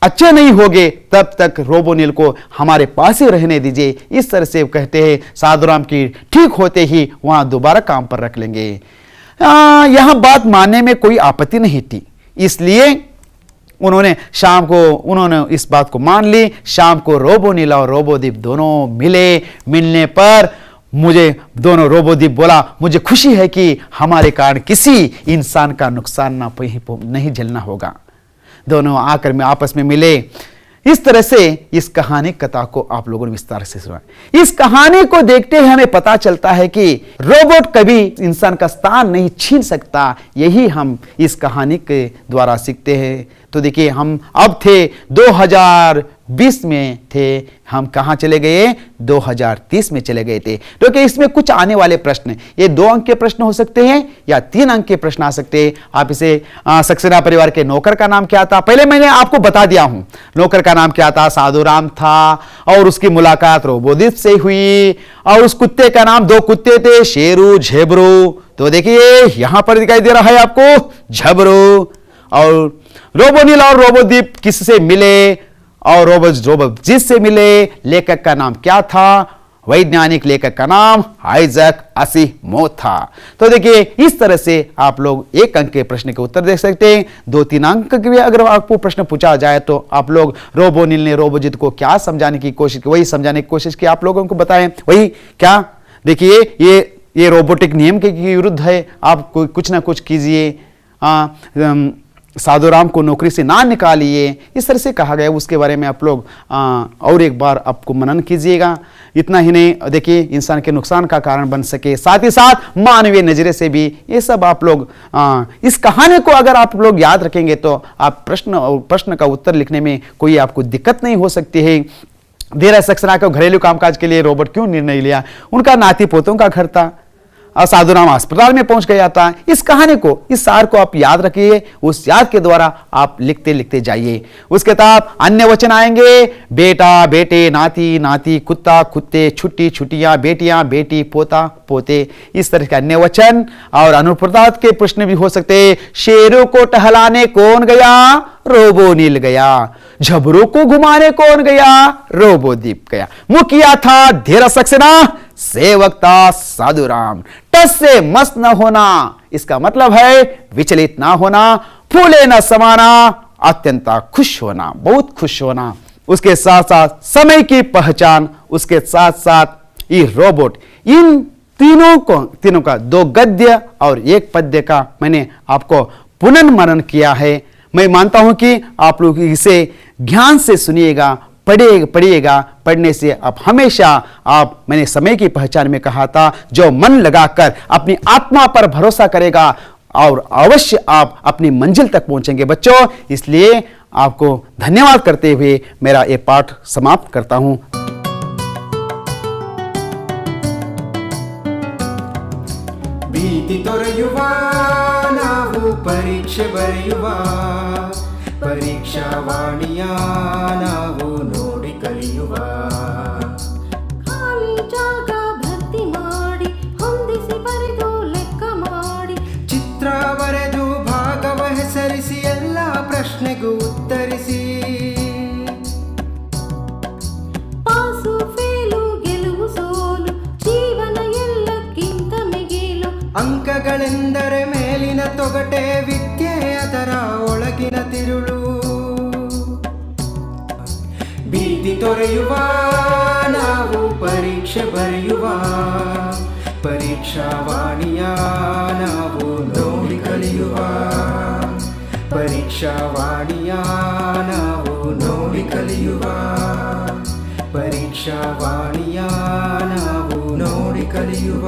अच्छे नहीं होगे तब तक रोबोनिल को हमारे पास ही रहने दीजिए। इस तरह से कहते हैं साधुराम की ठीक होते ही वहां दोबारा काम पर रख लेंगे। यहां बात मानने में कोई आपत्ति नहीं थी, इसलिए उन्होंने इस बात को मान ली। शाम को रोबोनिल और रोबोदीप दोनों मिले। मिलने पर मुझे दोनों रोबोदीप बोला मुझे खुशी है कि हमारे कारण किसी इंसान का नुकसान नहीं झेलना होगा। दोनों आकर में आपस में मिले। इस तरह से इस कहानी कथा को आप लोगों ने विस्तार से सुना। इस कहानी को देखते ही हमें पता चलता है कि रोबोट कभी इंसान का स्थान नहीं छीन सकता। यही हम इस कहानी के द्वारा सीखते हैं। तो देखिए हम अब थे 2020 में थे, हम कहां चले गए, 2030 में चले गए थे। क्योंकि इसमें कुछ आने वाले प्रश्न, ये 2 अंक के प्रश्न हो सकते हैं या 3 अंक के प्रश्न आ सकते हैं। आप इसे सक्सेना परिवार के नौकर का नाम क्या था, पहले मैंने आपको बता दिया हूं। नौकर का नाम क्या था, साधुराम था, और उसकी मुलाकात रोबोदीप से हुई। और उस कुत्ते का नाम, 2 कुत्ते थे, शेरू झेबरू। तो देखिए यहां पर दिखाई दे रहा है आपको झबरू। और रोबोनिल और रोबोदीप किससे मिले और रोबोजित से मिले। लेखक का नाम क्या था, वैज्ञानिक लेखक का नाम आइजैक असिमोव था। तो देखिए इस तरह से आप लोग 1 अंक के प्रश्न के उत्तर देख सकते हैं। 2-3 अंक के भी अगर आपको प्रश्न पूछा जाए तो आप लोग रोबोनिल ने रोबोजित को क्या समझाने की कोशिश की, वही समझाने की कोशिश की आप लोगों को बताएं। वही क्या, देखिए ये रोबोटिक नियम के विरुद्ध है, आप कुछ ना कुछ कीजिए, साधुराम को नौकरी से ना निकालिए, इस तरह से कहा गया। उसके बारे में आप लोग और एक बार आपको मनन कीजिएगा। इतना ही नहीं, देखिए इंसान के नुकसान का कारण बन सके, साथ ही साथ मानवीय नजरे से भी, ये सब आप लोग इस कहानी को अगर आप लोग याद रखेंगे तो आप प्रश्न का उत्तर लिखने में कोई आपको दिक्कत नहीं हो सकती है। धीरज सक्सेना को घरेलू कामकाज के लिए रोबोट क्यों निर्णय लिया, उनका नाती पोतों का घर था और साधुराम अस्पताल में पहुंच गया था। इस कहानी को, इस सार को आप याद रखिए, उस याद के द्वारा आप लिखते जाइए। उसके बाद अन्य वचन आएंगे, बेटा बेटे, नाती नाती, कुत्ता कुत्ते, छुट्टी छुट्टियां, बेटियां बेटी, पोता पोते, इस तरह के अन्य वचन। और अनुप्रदात के प्रश्न भी हो सकते हैं। शेरों को टहलाने कौन गया, रोबोनिल गया। झबरों को घुमाने कौन गया, रोबोदीप गया। मुखिया था धीरज सक्सेना, सेवक था साधुराम। टस से मस्त न होना, इसका मतलब है विचलित ना होना, फूले न समाना, अत्यंत खुश होना, बहुत खुश होना। उसके साथ साथ समय की पहचान, उसके साथ साथ ये रोबोट, इन तीनों का 2 गद्य और 1 पद्य का मैंने आपको पुनर्मनन किया है। मैं मानता हूं कि आप लोग इसे ध्यान से सुनिएगा, पढ़िएगा। पढ़ने से आप हमेशा मैंने समय की पहचान में कहा था, जो मन लगाकर अपनी आत्मा पर भरोसा करेगा और अवश्य आप अपनी मंजिल तक पहुंचेंगे बच्चों। इसलिए आपको धन्यवाद करते हुए मेरा ये पाठ समाप्त करता हूं। ಭೀತಿ ತೊರೆಯುವ ನಾವು ಪರೀಕ್ಷೆ ಬರೆಯುವ, ಪರೀಕ್ಷಾವಾಣಿಯ ನಾವು ನೋಡಿ ಕಲಿಯುವ. ಖಾಲಿ ಜಾಗ ಭರ್ತಿ ಮಾಡಿ ಹೊಂದಿಸಿ ಬರೆದು ಲೆಕ್ಕ ಮಾಡಿ, ಚಿತ್ರ ಬರೆದು ಭಾಗವ ಹೆಸರಿಸಿ ಎಲ್ಲ ಪ್ರಶ್ನೆಗೂ ಉತ್ತರಿಸಿ. ಪಾಸು ಫೇಲು ಗೆಲುವು ಸೋಲು ಪಾಠಗಳೆಂದರೆ ಮೇಲಿನ ತೊಗಟೆ, ವಿದ್ಯೆ ಅದರ ಒಳಗಿನ ತಿರುಳು. ಭೀತಿ ತೊರೆಯುವ ನಾವು ಪರೀಕ್ಷೆ ಬರೆಯುವ, ಪರೀಕ್ಷಾವಾಣಿಯ ನಾವು ನೋಡಿ ಕಲಿಯುವ, ಪರೀಕ್ಷಾವಾಣಿಯ ನಾವು ನೋಡಿ ಕಲಿಯುವ, ಪರೀಕ್ಷಾವಾಣಿಯ ನಾವು ನೋಡಿ ಕಲಿಯುವ.